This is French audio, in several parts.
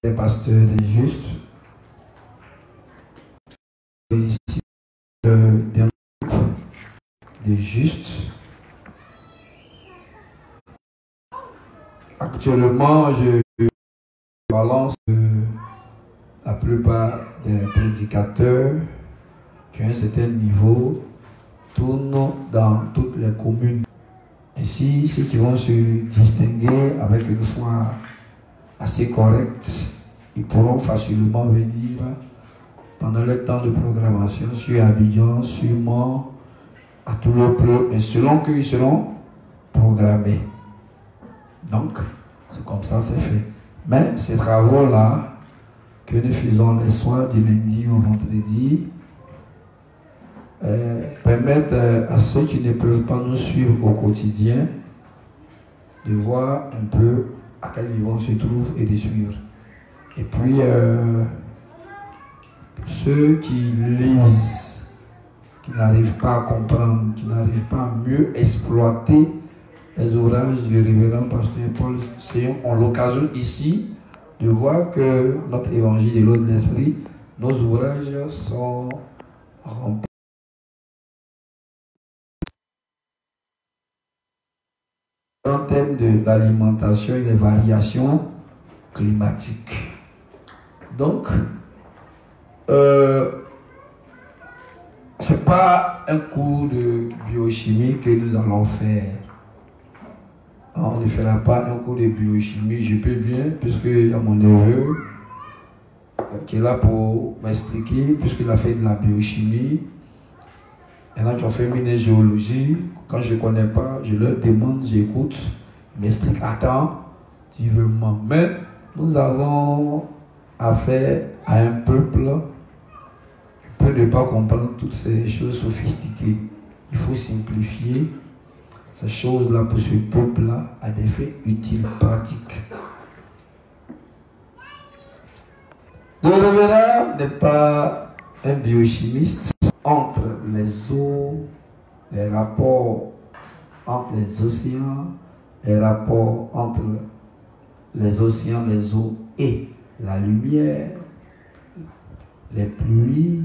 les pasteurs des justes. Et ici, des justes. Actuellement, je balance la plupart des prédicateurs qui ont un certain niveau tournent dans toutes les communes. Ainsi, ceux qui vont se distinguer avec une foi assez correcte, ils pourront facilement venir pendant le temps de programmation sur Abidjan, sur Mans, à tout le plan, et selon qu'ils seront programmés. Donc, c'est comme ça c'est fait. Mais ces travaux-là, que nous faisons les soirs du lundi au vendredi, permettent à ceux qui ne peuvent pas nous suivre au quotidien de voir un peu à quel niveau on se trouve et de suivre. Et puis, ceux qui lisent, qui n'arrivent pas à comprendre, qui n'arrivent pas à mieux exploiter les ouvrages du révérend pasteur Paul Séon ont l'occasion ici de voir que notre évangile de l'eau de l'esprit, nos ouvrages sont remplis en thème de l'alimentation et des variations climatiques. Donc, ce n'est pas un cours de biochimie que nous allons faire. On ne fera pas un cours de biochimie, je peux bien, puisqu'il y a mon neveu qui est là pour m'expliquer, puisqu'il a fait de la biochimie. Il y en a qui ont fait une géologie. Quand je ne connais pas, je leur demande, j'écoute, ils m'expliquent attentivement. Mais nous avons affaire à un peuple qui peut ne pas comprendre toutes ces choses sophistiquées. Il faut simplifier ces choses-là pour ce peuple-là à des fins utiles, pratiques. Le révérend n'est pas un biochimiste. Entre les eaux, les rapports entre les océans, les rapports entre les océans, les eaux et la lumière, les pluies,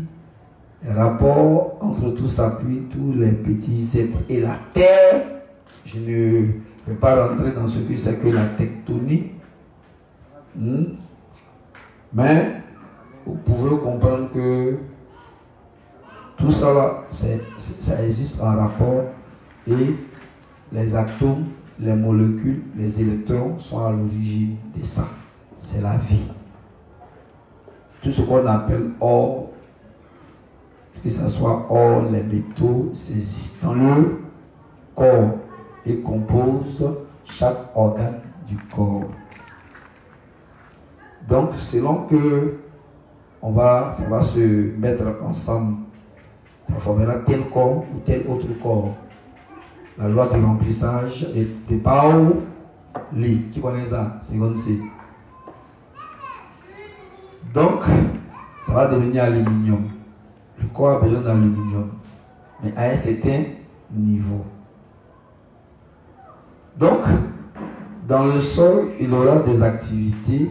les rapports entre tout ça, puis tous les petits êtres et la terre. Je ne vais pas rentrer dans ce que c'est que la tectonique. Mais vous pouvez comprendre que tout ça, là, ça existe en rapport et les atomes, les molécules, les électrons sont à l'origine de ça. C'est la vie. Tout ce qu'on appelle or, que ce soit or, les métaux, ça existe dans le corps et compose chaque organe du corps. Donc, selon que ça va se mettre ensemble, ça formera tel corps ou tel autre corps. La loi de remplissage de Pauli. Qui connaît ça? C'est comme ça. Donc, ça va devenir aluminium. Le corps a besoin d'aluminium, mais à un certain niveau. Donc, dans le sol, il aura des activités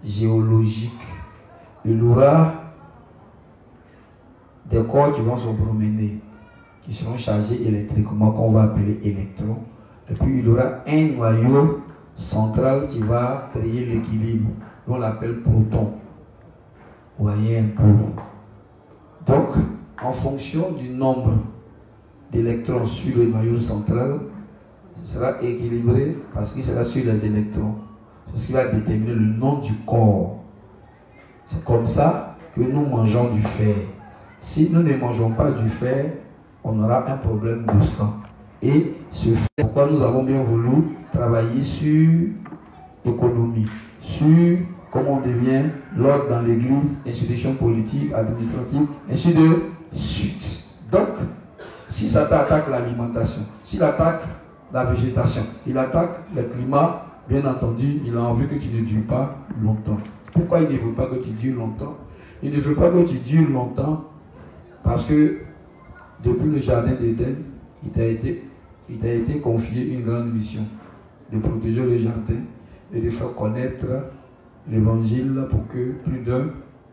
géologiques. Il aura des corps qui vont se promener, qui seront chargés électriquement, qu'on va appeler électrons. Et puis il y aura un noyau central qui va créer l'équilibre, on l'appelle proton. Vous voyez un peu. Donc, en fonction du nombre d'électrons sur le noyau central, ce sera équilibré parce qu'il sera sur les électrons. C'est ce qui va déterminer le nom du corps. C'est comme ça que nous mangeons du fer. Si nous ne mangeons pas du fer, on aura un problème de sang. Et ce fait, pourquoi nous avons bien voulu travailler sur l'économie, sur comment on devient l'ordre dans l'église, institution politique, administrative, ainsi de suite. Donc, si Satan attaque l'alimentation, s'il attaque la végétation, il attaque le climat, bien entendu, il a envie que tu ne dures pas longtemps. Pourquoi il ne veut pas que tu dures longtemps? Il ne veut pas que tu dures longtemps parce que depuis le jardin d'Éden, il t'a été confié une grande mission de protéger le jardin et de faire connaître l'évangile pour que plus d'un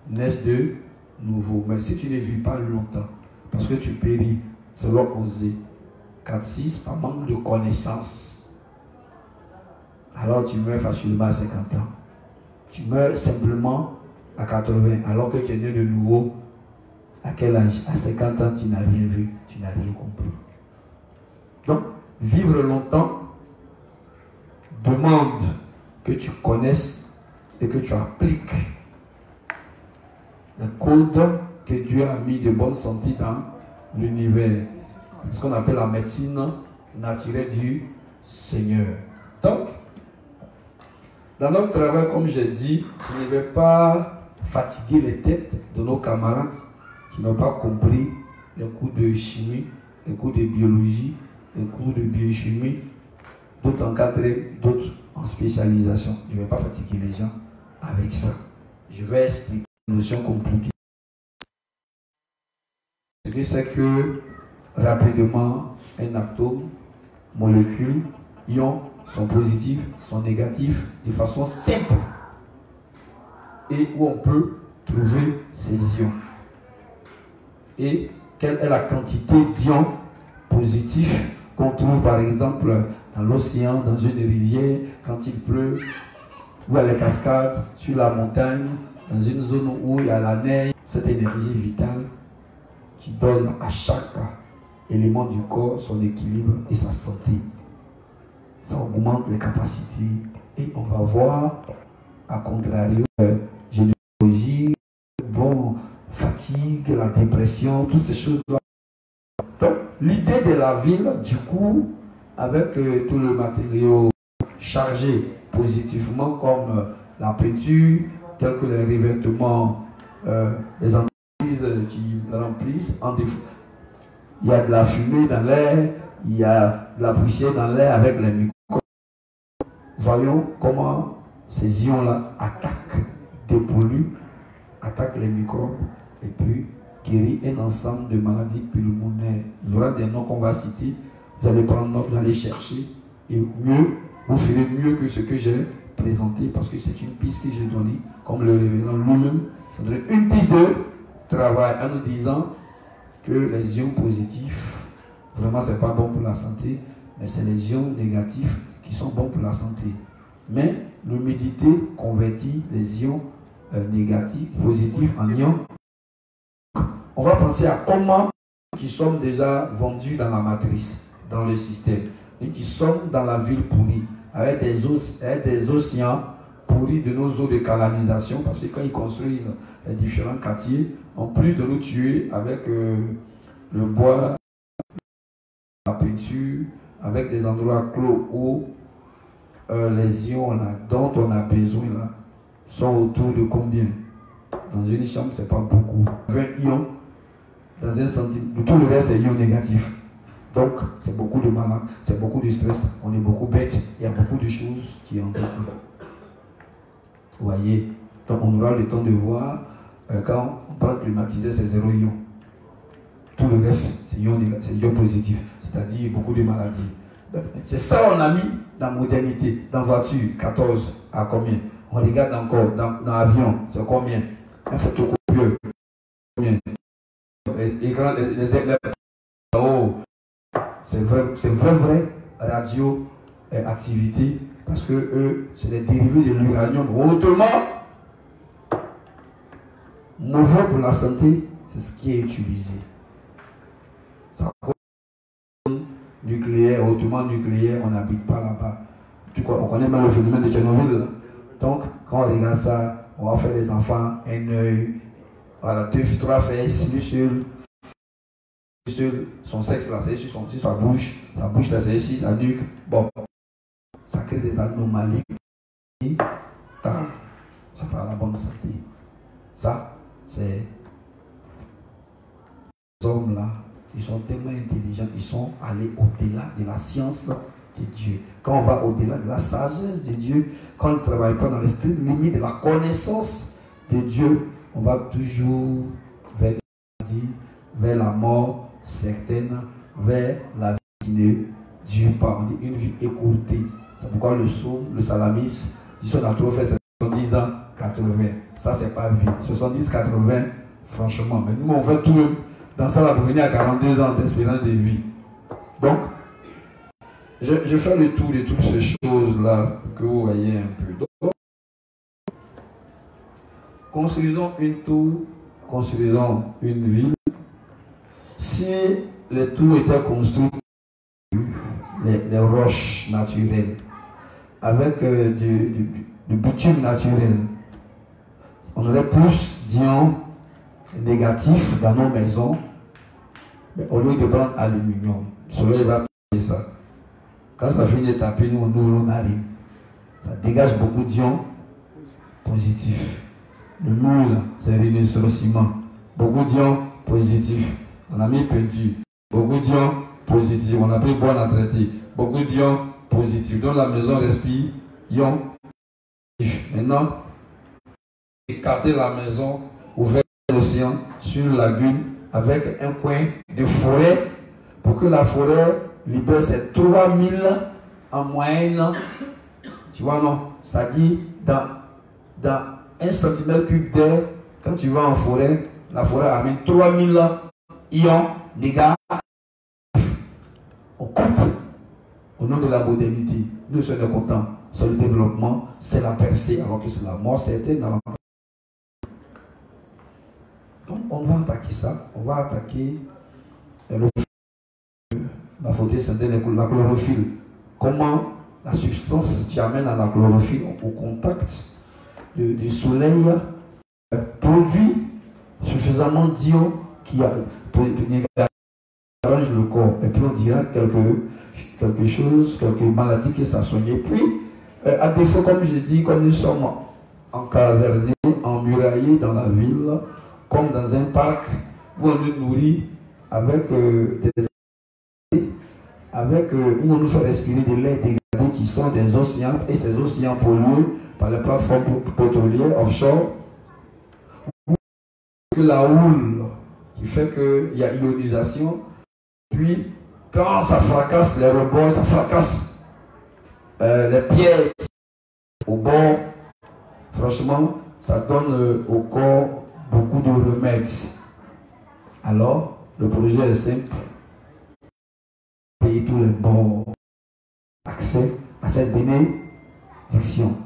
naisse de nouveau. Mais si tu ne vis pas longtemps, parce que tu péris, selon Osée 4:6, par manque de connaissance, alors tu meurs facilement à 50 ans. Tu meurs simplement à 80, alors que tu es né de nouveau. À quel âge? À 50 ans, tu n'as rien vu, tu n'as rien compris. Donc, vivre longtemps demande que tu connaisses et que tu appliques le code que Dieu a mis de bonne santé dans l'univers. Ce qu'on appelle la médecine naturelle du Seigneur. Donc, dans notre travail, comme j'ai dit, je ne vais pas fatiguer les têtes de nos camarades qui n'ont pas compris les cours de chimie, les cours de biologie, les cours de biochimie, d'autres en quatrième, d'autres en spécialisation. Je ne vais pas fatiguer les gens avec ça. Je vais expliquer une notion compliquée. Ce que c'est que, rapidement, un atome, molécule, ion, sont positifs, sont négatifs, de façon simple. Et où on peut trouver ces ions. Et quelle est la quantité d'ions positifs qu'on trouve par exemple dans l'océan, dans une rivière, quand il pleut, ou à les cascades, sur la montagne, dans une zone où il y a la neige. Cette énergie vitale qui donne à chaque élément du corps son équilibre et sa santé. Ça augmente les capacités et on va voir, à contrario, généalogie, fatigue, la dépression, toutes ces choses-là. Donc, l'idée de la ville, du coup, avec tout le matériau chargé positivement, comme la peinture, tel que les revêtements des entreprises qui remplissent, en défaut. Il y a de la fumée dans l'air, il y a de la poussière dans l'air avec les microbes. Voyons comment ces ions-là attaquent, dépolluent, attaquent les microbes et puis guérissent un ensemble de maladies pulmonaires. Il y aura des noms qu'on va citer, vous allez prendre note, vous allez chercher et mieux, vous ferez mieux que ce que j'ai présenté parce que c'est une piste que j'ai donnée, comme le révérend lui-même, ça donne une piste de travail en nous disant que les ions positifs, vraiment c'est pas bon pour la santé, mais c'est les ions négatifs qui sont bons pour la santé. Mais l'humidité convertit les ions négatifs, positifs en ions. On va penser à comment qui sommes déjà vendus dans la matrice, dans le système, et qui sommes dans la ville pourrie, avec des océans pourris de nos eaux de canalisation, parce que quand ils construisent les différents quartiers, en plus de nous tuer avec le bois, la peinture, avec des endroits clos où les ions là, dont on a besoin là, sont autour de combien? Dans une chambre, c'est pas beaucoup. 20 ions dans un centimètre. Tout le reste est ions négatifs. Donc, c'est beaucoup de malades, c'est beaucoup de stress, on est beaucoup bête, il y a beaucoup de choses qui en découlent. Vous voyez? Donc, on aura le temps de voir quand on parle climatiser, c'est 0 ions. Tout le reste, c'est ions positifs, c'est-à-dire beaucoup de maladies. C'est ça qu'on a mis dans la modernité, dans la voiture, 14 à combien? On regarde encore dans l'avion, c'est combien? Un photocopieur, combien? Écran, les éclairs. Oh, c'est vrai radioactivité, parce que eux, c'est des dérivés de l'uranium. Autrement, mauvais pour la santé, c'est ce qui est utilisé. Ça nucléaire, hautement nucléaire, on n'habite pas là-bas. On connaît même le phénomène de Tchernobyl. Donc, quand on regarde ça, on va faire des enfants, un œil, voilà, 2, 3 fesses, lui seul, son sexe là, c'est sur sa bouche là, c'est sur sa nuque. Bon, ça crée des anomalies. Ça part à la bonne santé. Ça, c'est ces hommes-là. Ils sont tellement intelligents, ils sont allés au-delà de la science de Dieu. Quand on va au-delà de la sagesse de Dieu, quand on ne travaille pas dans l'esprit limite de la connaissance de Dieu, on va toujours vers la mort certaine, vers la vie qui ne dure pas. On dit une vie écourtée. C'est pourquoi le psaume, le psalmiste, dit si on a trop fait 70 ans, 80. Ça, c'est pas vite. 70, 80, franchement. Mais nous, on fait tout même. Dans ça, on va revenir à 42 ans d'espérance de vie. Donc, je fais le tour de toutes ces choses-là que vous voyez un peu. Donc, construisons une tour, construisons une ville. Si les tours étaient construites, les roches naturelles, avec du bitume naturel, on aurait plus d'ions négatifs dans nos maisons, mais au lieu de prendre aluminium, le soleil va taper ça. Quand ça finit de taper, nous on ouvre nos narines. Ça dégage beaucoup d'ions positifs. Le mur, c'est rhinocéros-ciment. Beaucoup d'ions positifs. On a mis peinture. Beaucoup d'ions positifs. On a pris bois à traiter. Beaucoup d'ions positifs. Donc la maison respire ions positifs. Maintenant, écarter la maison ouverte à l'océan sur une lagune avec un coin de forêt pour que la forêt libère ces 3000 en moyenne. Tu vois, non? Ça dit dans 1 cm3 d'air, quand tu vas en forêt, la forêt amène 3000 ions négatifs. On coupe au nom de la modernité. Nous sommes contents. C'est le développement, c'est la percée, alors que c'est la mort certaine dans la. Donc on va attaquer ça. On va attaquer la faute, c'est la chlorophylle. Comment la substance qui amène à la chlorophylle au contact du soleil produit suffisamment d'ions qui arrange le corps. Et puis on dira quelque chose, quelques maladies qui sont soignées. Puis, à défaut, comme je dis, comme nous sommes encasernés, emmuraillés dans la ville, comme dans un parc où on nous nourrit avec où on nous fait respirer de l'air dégradé qui sont des océans, et ces océans pollués par les plateformes pétrolières offshore, que la houle qui fait qu'il y a ionisation, puis quand ça fracasse les rebords, ça fracasse les pierres au bord, franchement, ça donne au corps beaucoup de remèdes. Alors, le projet est simple. Payer tous les bons accès à cette bénédiction.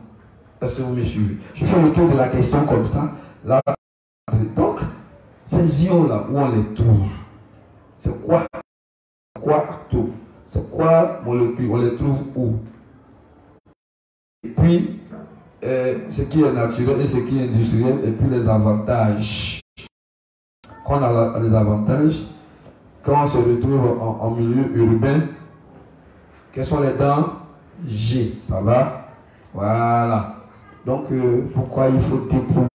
Est-ce que vous me suivez? Je fais le tour de la question comme ça. Là, donc, ces ions-là, où on les trouve? C'est quoi? C'est quoi molécule? On les trouve où? Et puis, ce qui est naturel et ce qui est industriel, et puis les avantages. Quand on a les avantages, quand on se retrouve en milieu urbain, quels sont les dangers? Ça va? Voilà. Donc, pourquoi il faut dépolluer?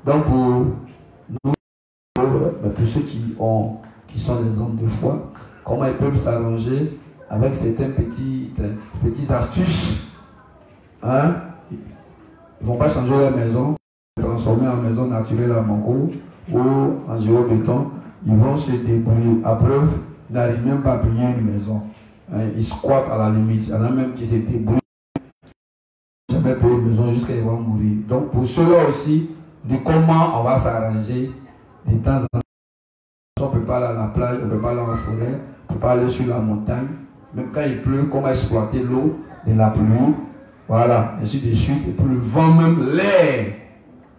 Donc, pour nous, mais pour ceux qui sont des hommes de foi, comment ils peuvent s'arranger avec certaines petites astuces? Hein? Ils ne vont pas changer leur maison, transformer en maison naturelle à mango ou en géobéton. Ils vont se débrouiller. À preuve, ils n'arrivent même pas à payer une maison. Hein? Ils squattent à la limite. Il y en a même qui se débrouillent. Jamais payer une maison jusqu'à ils vont mourir. Donc pour ceux-là aussi, de comment on va s'arranger de temps en temps. On ne peut pas aller à la plage, on ne peut pas aller en forêt, on ne peut pas aller sur la montagne. Même quand il pleut, comment exploiter l'eau de la pluie. Voilà, ainsi de suite. Et puis le vent, même l'air.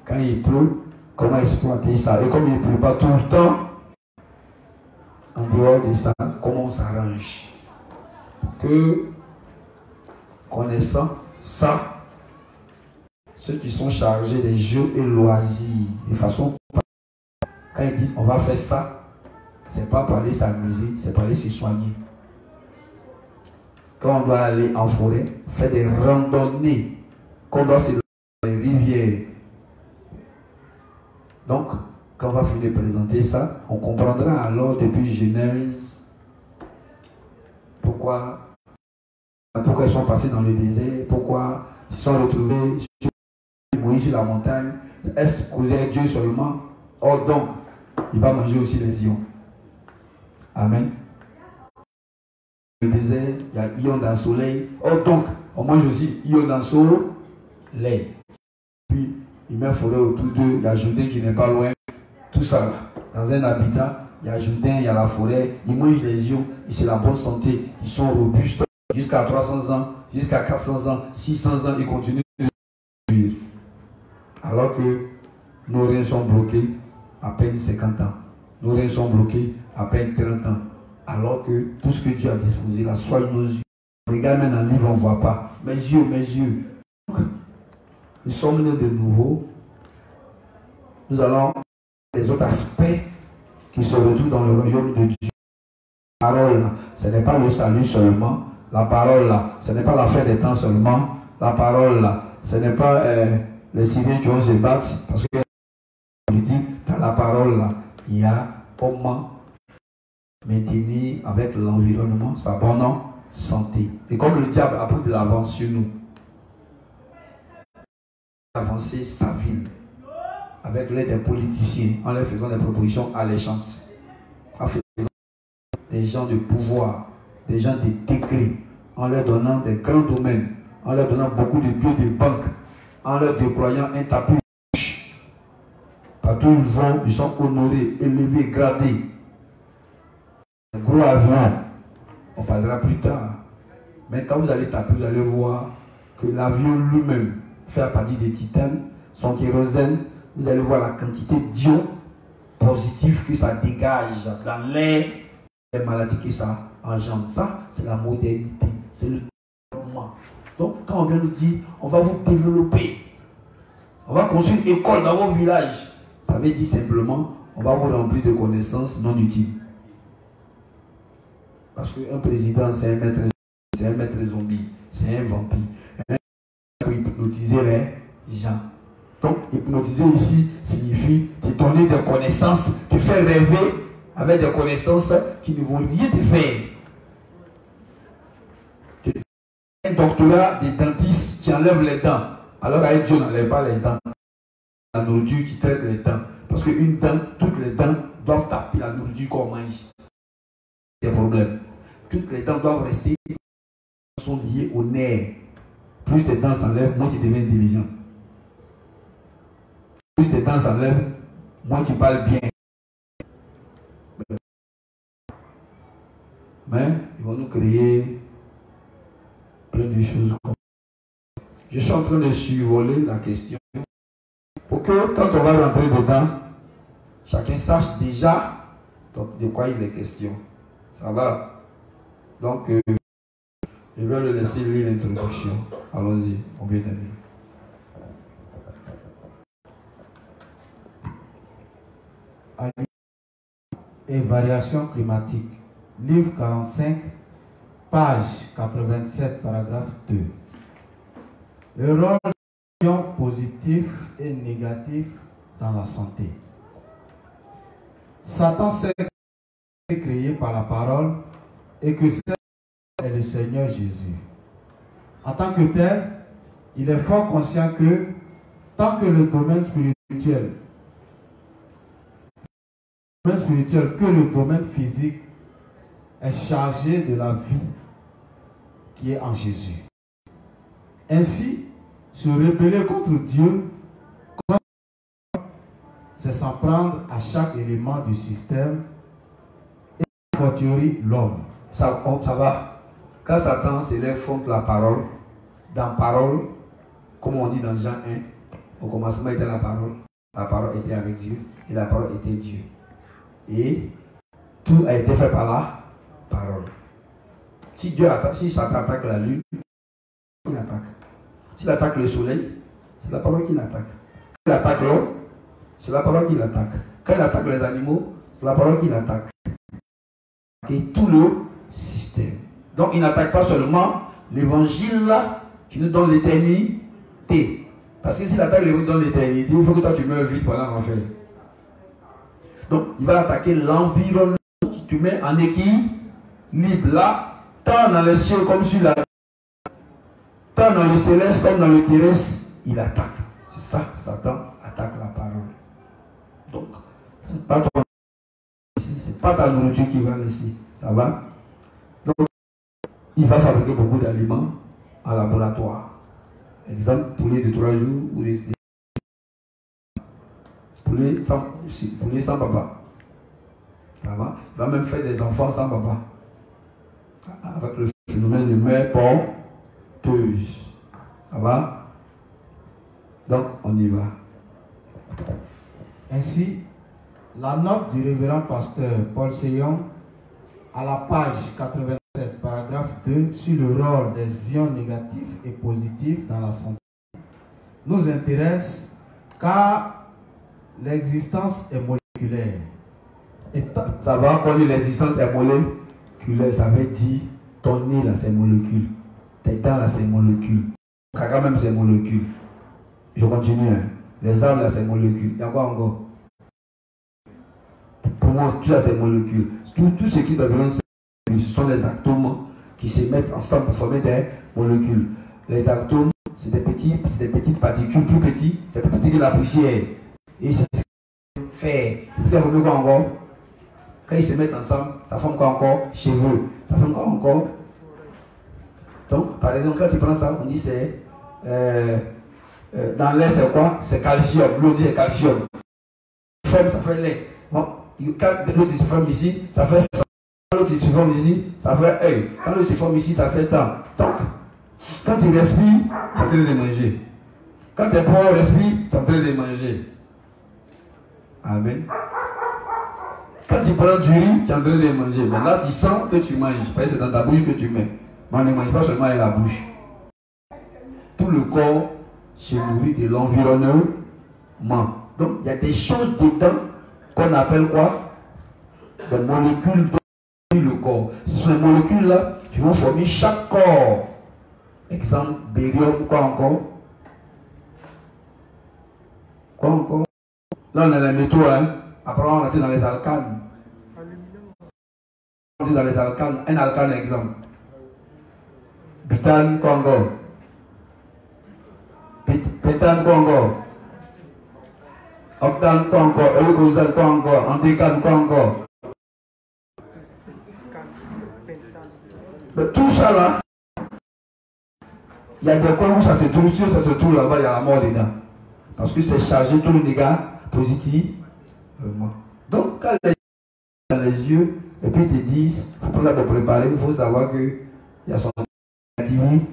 Quand il pleut, comment exploiter ça? Et comme il ne pleut pas tout le temps, en dehors de ça, comment on s'arrange? Que, connaissant ça, ceux qui sont chargés des jeux et loisirs, de façon, quand ils disent on va faire ça, c'est pas pour aller s'amuser, c'est pour aller se soigner. Quand on doit aller en forêt, faire des randonnées, quand on doit se dans les rivières. Donc, quand on va finir de présenter ça, on comprendra alors depuis Genèse pourquoi ils sont passés dans le désert, pourquoi ils sont retrouvés sur la montagne. Est-ce que Dieu seulement? Oh donc, il va manger aussi les ions. Amen. Le désert, il y a ions dans le soleil. Oh donc, on mange aussi ions dans le soleil. puis il met forêt autour d'eux, il y a Jourdain qui n'est pas loin, tout ça là. Dans un habitat, il y a Jourdain, il y a la forêt, ils mangent les ions, c'est la bonne santé, ils sont robustes, jusqu'à 300 ans, jusqu'à 400 ans, 600 ans, ils continuent de vivre. Alors que nos reins sont bloqués à peine 50 ans, nos reins sont bloqués à peine 30 ans. Alors que tout ce que Dieu a disposé là, soigne nos yeux. Regarde même dans le livre, on ne voit pas. Mes yeux, mes yeux. Nous sommes nés de nouveau. Nous allons les autres aspects qui se retrouvent dans le royaume de Dieu. La parole, là, ce n'est pas le salut seulement. La parole, là, ce n'est pas la fin des temps seulement. La parole, là, ce n'est pas les Syriens qui vont se battre. Parce que, on dit, dans la parole, là, il y a comment maintenir avec l'environnement sa bonne santé. Et comme le diable a pris de l'avance sur nous, avancer sa ville avec l'aide des politiciens en leur faisant des propositions alléchantes, en faisant des gens de pouvoir, des gens de décret, en leur donnant des grands domaines, en leur donnant beaucoup de biens de banque, en leur déployant un tapis rouge. Partout où ils vont, ils sont honorés, élevés, gradés. Un gros avion, on parlera plus tard. Mais quand vous allez taper, vous allez voir que l'avion lui-même fait à partir des titanes, son kérosène, vous allez voir la quantité d'ions positifs que ça dégage dans l'air, les maladies que ça engendre. Ça, c'est la modernité, c'est le développement. Donc, quand on vient nous dire, on va vous développer, on va construire une école dans vos villages, ça veut dire simplement, on va vous remplir de connaissances non utiles. Parce qu'un président, c'est un maître zombie, c'est un vampire. Pour hypnotiser les gens. Donc, hypnotiser ici signifie te donner des connaissances, te faire rêver avec des connaissances qui ne vont rien te faire. Un doctorat des dentistes qui enlève les dents. Alors, avec Dieu, n'enlève pas les dents. La nourriture qui traite les dents. Parce qu'une dent, toutes les dents doivent taper la nourriture qu'on mange. Des problèmes. Toutes les dents doivent rester, sont liées au nerf. Plus tes dents s'enlèvent, moins tu deviens intelligent. Plus tes dents s'enlèvent, moins tu parles bien. Mais ils vont nous créer plein de choses comme ça. Je suis en train de survoler la question pour que quand on va rentrer dedans, chacun sache déjà de quoi il est question. Ça va? Donc, je vais le laisser lire l'introduction. Allons-y, mon bien-aimé. Et variation climatique. Livre 45, page 87, paragraphe 2. Le rôle des actions positives et négatives dans la santé. Satan s'est créé par la parole et que c'est le Seigneur Jésus. En tant que tel, il est fort conscient que tant que le domaine spirituel que le domaine physique est chargé de la vie qui est en Jésus. Ainsi, se rebeller contre Dieu, c'est s'en prendre à chaque élément du système et fortiori l'homme. Ça va. Quand Satan s'élève contre la parole, dans parole, comme on dit dans Jean 1, au commencement était la parole était avec Dieu, et la parole était Dieu. Et tout a été fait par la parole. Si Satan attaque la lune, il attaque. S'il attaque le soleil, c'est la parole qui l'attaque. Quand il attaque l'homme, c'est la parole qui l'attaque. Quand il attaque les animaux, c'est la parole qui l'attaque. Et tout le système. Donc il n'attaque pas seulement l'évangile là qui nous donne l'éternité. Parce que s'il attaque l'évangile qui nous donne l'éternité, il faut que toi tu meurs vite pendant l'enfer. Donc il va attaquer l'environnement qui te met en équilibre là, tant dans les cieux comme sur la terre, tant dans le céleste comme dans le terrestre, il attaque. C'est ça, Satan attaque la parole. Donc, c'est pas toi, c'est pas ta nourriture qui va laisser. Ça va? Donc, il va fabriquer beaucoup d'aliments en laboratoire. Exemple, poulet de 3 jours ou des poulet sans papa. Ça va? Il va même faire des enfants sans papa. Avec le phénomène de mère porteuse. Ça va? Donc, on y va. Ainsi, la note du révérend pasteur Paul Seyon à la page 87, paragraphe 2, sur le rôle des ions négatifs et positifs dans la santé, nous intéresse car l'existence est moléculaire. Et ça va, quand l'existence est moléculaire, ça veut dire ton nez là c'est molécule, tes dents là c'est molécule, ton caca même c'est molécule. Je continue, hein. Les arbres là c'est molécule. Il y a quoi encore? Pour moi, tout ça c'est molécule. Tout ce qui est dans ce sont des atomes qui se mettent ensemble pour former des molécules. Les atomes, c'est des petites particules plus petites, c'est plus petit que la poussière. Et c'est ce qu'il fait. C'est ce qu'il faut quoi encore? Quand ils se mettent ensemble, ça forme quoi encore? Cheveux. Ça forme quoi encore? Donc, par exemple, quand tu prends ça, on dit c'est dans l'air, c'est quoi? C'est calcium. L'eau dit c'est calcium. Ça fait lait. Bon, quand l'autre se forme ici, ça fait ça. Quand l'autre se forme ici, ça fait œil. Quand l'autre se forme ici, ça fait temps. Donc, quand tu respires, tu es en train de manger. Quand tes poids respirent, tu es en train de manger. Amen. Quand tu prends du riz, tu es en train de manger. Mais là, tu sens que tu manges. Parce que c'est dans ta bouche que tu mets. Mais on ne mange pas seulement avec la bouche. Tout le corps se nourrit de l'environnement. Donc, il y a des choses dedans qu'on appelle quoi? Des molécules dans le corps. Ce sont les molécules-là qui vont former chaque corps. Exemple, barium, quoi encore? Quoi encore? Là, on a les métaux, hein? Après, on était dans les alcanes. On est dans les alcanes. Un alcane, exemple. Butane, quoi encore? Pétane, quoi encore? Octane, quoi encore? Eugosane, quoi encore? Antécane, quoi encore? Mais tout ça là, il y a des coins où ça se trouve, si ça se trouve là-bas, il y a la mort dedans. Parce que c'est chargé tout le dégât positif. Donc, quand les gens dans les yeux, et puis ils te disent, il faut prendre la pour préparer, il faut savoir qu'il y a son activité.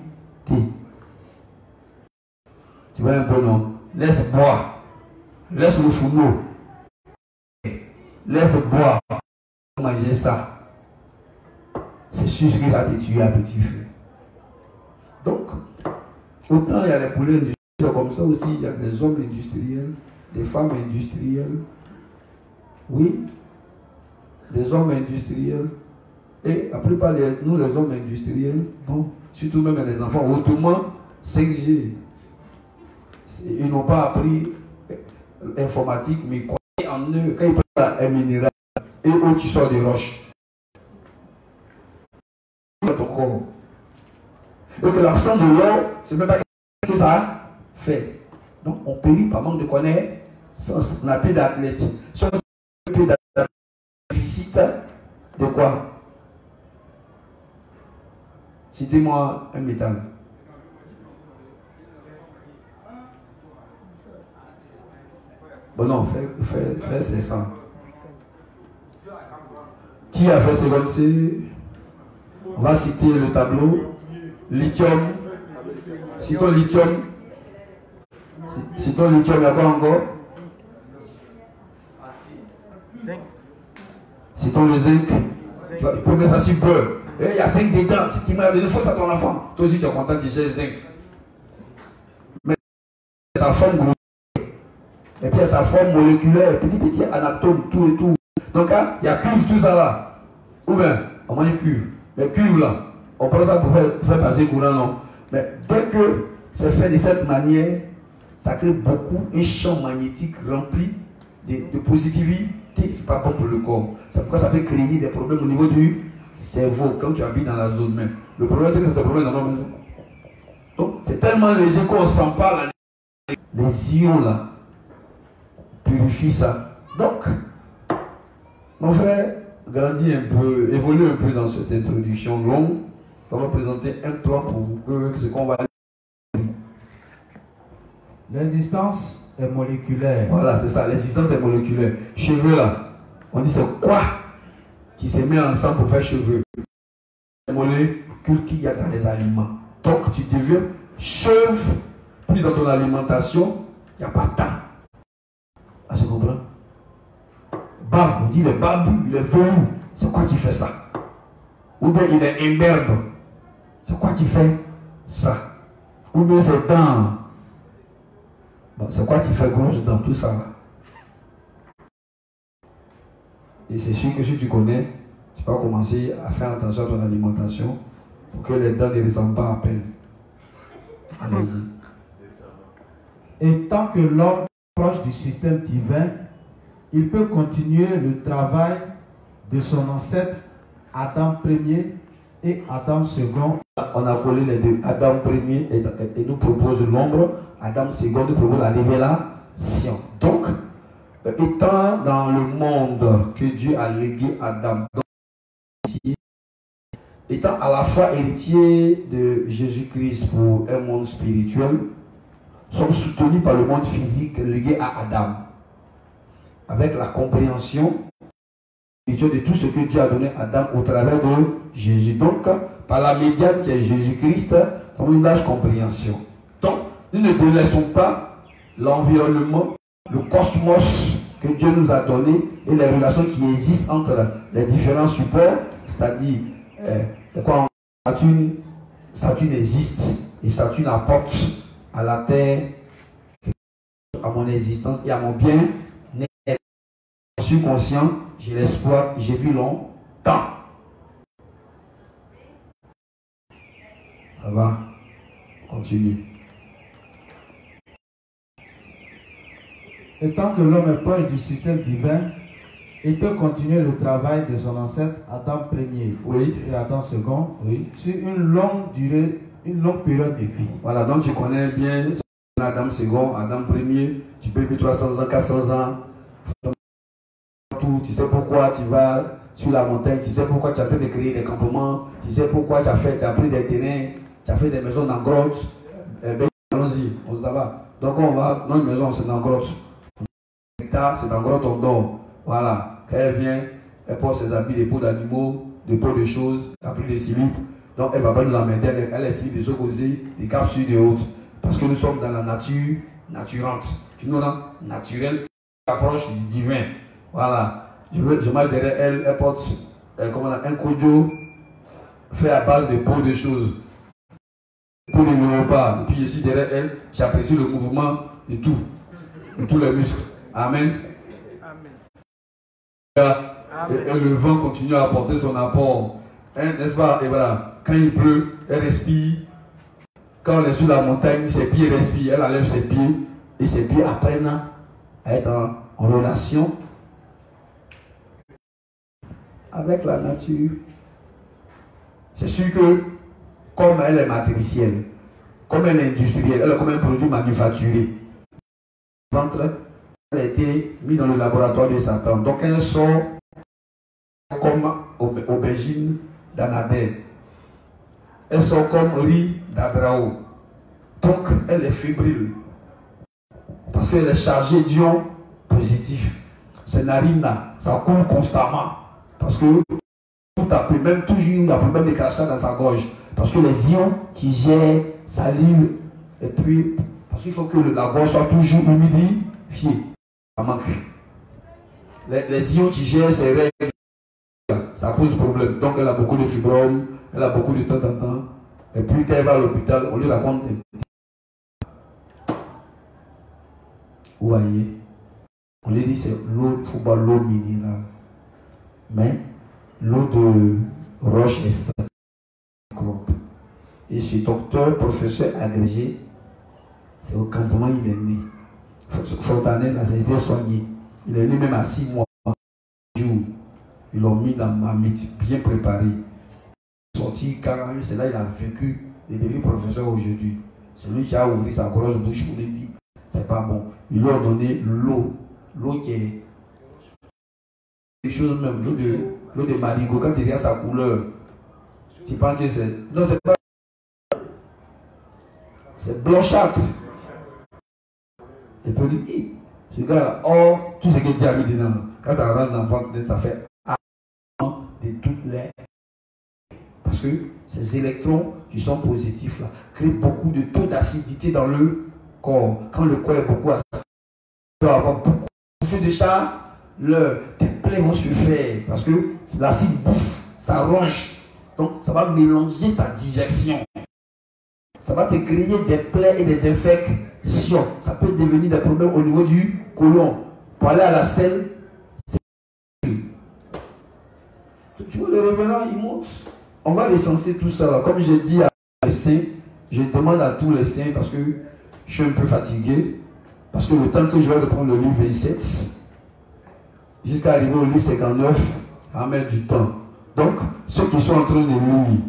Tu vois un peu, non? Laisse boire. Laisse le fourneau. Laisse boire. Manger ça. C'est sûr qu'il va te tuer à petit feu. Donc, autant il y a les poulets industriels, comme ça aussi, il y a des hommes industriels, des femmes industrielles. Oui, des hommes industriels. Et la plupart de nous, les hommes industriels, bon, surtout même les enfants, hautement 5G. Ils n'ont pas appris informatique, mais ils croient en eux. Quand ils prennent un minéral, et où tu sors des roches. Ton corps. Et que l'absence de l'or, c'est même pas que ça fait. Donc on périt par manque de connaissances. On a plus d'athlètes. Si on a plus d'athlètes, déficit de quoi? Citez-moi un métal. Bon non, fais c'est ça. Qui a fait 56? On va citer le tableau. Lithium. Citons lithium. Citons lithium, il y a quoi encore? Citons le zinc. Tu peux mettre ça sur beurre. Il y a 5 dedans. Si tu m'as donné, faut ça à ton enfant. Toi aussi, tu es content, tu sais le zinc. Mais sa forme grossière. Et puis il y a sa forme moléculaire, petit anatome, tout et tout. Donc hein, il y a cuivre, tout ça là. Ou bien, on mange cuivre. Mais cuivre là, on prend ça pour faire passer courant, non. Mais dès que c'est fait de cette manière, ça crée beaucoup un champ magnétique rempli de positivité. C'est pas bon pour le corps. C'est pourquoi ça peut créer des problèmes au niveau du cerveau quand tu habites dans la zone même. Le problème c'est que c'est un problème dans nos maisons. Donc c'est tellement léger qu'on ne sent pas les ions là. Purifie ça. Donc, mon frère grandit un peu, évolue un peu dans cette introduction longue. On va présenter un plan pour que ce qu'on va. L'existence est moléculaire. Voilà, c'est ça, l'existence est moléculaire. Cheveux là, on dit c'est quoi qui se met ensemble pour faire cheveux? Les molécules qu'il y a dans les aliments. Donc tu deviens chauve, plus dans ton alimentation, il n'y a pas de temps. Ah, je comprends? Barbe, on dit le barbu, il est velu. C'est quoi qui fait ça? Ou bien il est imberbe. C'est quoi qui fait ça? Ou bien c'est dents. Bon, c'est quoi qui fait grosse dans tout ça là? Et c'est sûr que si tu connais, tu vas commencer à faire attention à ton alimentation pour que les dents ne ressemblent pas à peine. Allez-y. Et tant que l'homme est proche du système divin, il peut continuer le travail de son ancêtre Adam Ier et Adam II. On a collé les deux. Adam Ier et nous propose l'ombre. Adam II nous propose la révélation. Donc, étant dans le monde que Dieu a légué à Adam, étant à la fois héritier de Jésus-Christ pour un monde spirituel, sommes soutenus par le monde physique légué à Adam, avec la compréhension de tout ce que Dieu a donné à Adam au travers de Jésus. Donc, par la médiane qui est Jésus-Christ, nous avons une large compréhension. Donc, nous ne délaissons pas l'environnement, le cosmos que Dieu nous a donné et les relations qui existent entre les différents supports, c'est-à-dire, Saturne existe et Saturne apporte à la Terre, à mon existence et à mon bien. Je suis conscient, je l'exploite, j'ai vu longtemps. Ça va, continue. Et tant que l'homme est proche du système divin, il peut continuer le travail de son ancêtre Adam Ier et Adam II sur une longue durée, une longue période de vie. Voilà, donc tu connais bien Adam II, Adam Ier, tu peux vivre 300 ans, 400 ans. Tu sais pourquoi tu vas sur la montagne, tu sais pourquoi tu es en train de créer des campements, tu sais pourquoi tu as pris des terrains, tu as fait des maisons dans grotte. Allons-y, on ça va. Donc on va dans une maison, c'est dans grotte. C'est dans grotte, on dort. Voilà. Quand elle vient, elle porte ses habits, des peaux d'animaux, des peaux de choses, elle a pris des slips. Donc elle va pas nous la mettre, elle est slip de ce côté, des capsules de haute. Parce que nous sommes dans la nature naturante. Tu nous rends naturel, approche du divin. Voilà. Je marche derrière elle, elle porte un kojo fait à base de peau de choses. Peau de léopard. Et puis je suis derrière elle, j'apprécie le mouvement de tout. De tous les muscles. Amen. Et le vent continue à apporter son apport. Hein, n'est-ce pas? Et voilà. Quand il pleut, elle respire. Quand on est sur la montagne, ses pieds respirent. Elle enlève ses pieds. Et ses pieds apprennent à être en relation avec la nature. C'est sûr que, comme elle est matricielle, comme elle est industrielle, elle est comme un produit manufacturé. Elle a été mise dans le laboratoire de Satan. Donc elle sort comme aubergine d'Anadel. Elle sort comme riz d'Adrao. Donc elle est fébrile. Parce qu'elle est chargée d'ions positifs. Ses narines là, ça coule constamment. Parce que tout a pris, même toujours il y a problème de crachat dans sa gorge. Parce que les ions qui gèrent salive, et puis, parce qu'il faut que la gorge soit toujours humidifiée. Ça manque. Les ions qui gèrent ses règles, ça pose problème. Donc elle a beaucoup de fibromes, elle a beaucoup de temps en temps. Et puis quand elle va à l'hôpital, on lui raconte des... Vous voyez, on lui dit c'est l'eau, il faut boire l'eau minérale. Mais l'eau de roche est saine. Et ce docteur, professeur agrégé, c'est au campement il est né. Fontanel, là, ça a été soigné. Il est né même à 6 mois. Ils l'ont mis dans ma mythe, bien préparé. Sorti quand c'est là il a vécu et devenu professeur aujourd'hui. C'est lui qui a ouvert sa grosse bouche pour lui dire c'est pas bon. Ils lui ont donné l'eau. L'eau qui est des choses même, l'eau de marigot, quand tu regardes sa couleur, tu penses que c'est... Non, c'est pas... C'est blanchâtre. Et puis il dit, ce gars-là, or, tout ce que Dieu a mis dedans, quand ça rentre dans le ventre, ça fait de toutes les. Parce que ces électrons qui sont positifs là créent beaucoup de taux d'acidité dans le corps. Quand le corps est beaucoup acide, il va avoir beaucoup de déjà, tes plaies vont se faire parce que l'acide bouffe, ça ronge. Donc ça va mélanger ta digestion. Ça va te créer des plaies et des infections. Ça peut devenir des problèmes au niveau du côlon. Pour aller à la selle, tu vois, le révérend, il monte. On va licencier tout ça là. Comme j'ai dit à les saints, je demande à tous les saints parce que je suis un peu fatigué. Parce que le temps que je vais reprendre le livre 27, jusqu'à arriver au livre 59, ça va mettre du temps. Donc, ceux qui sont en train de lire,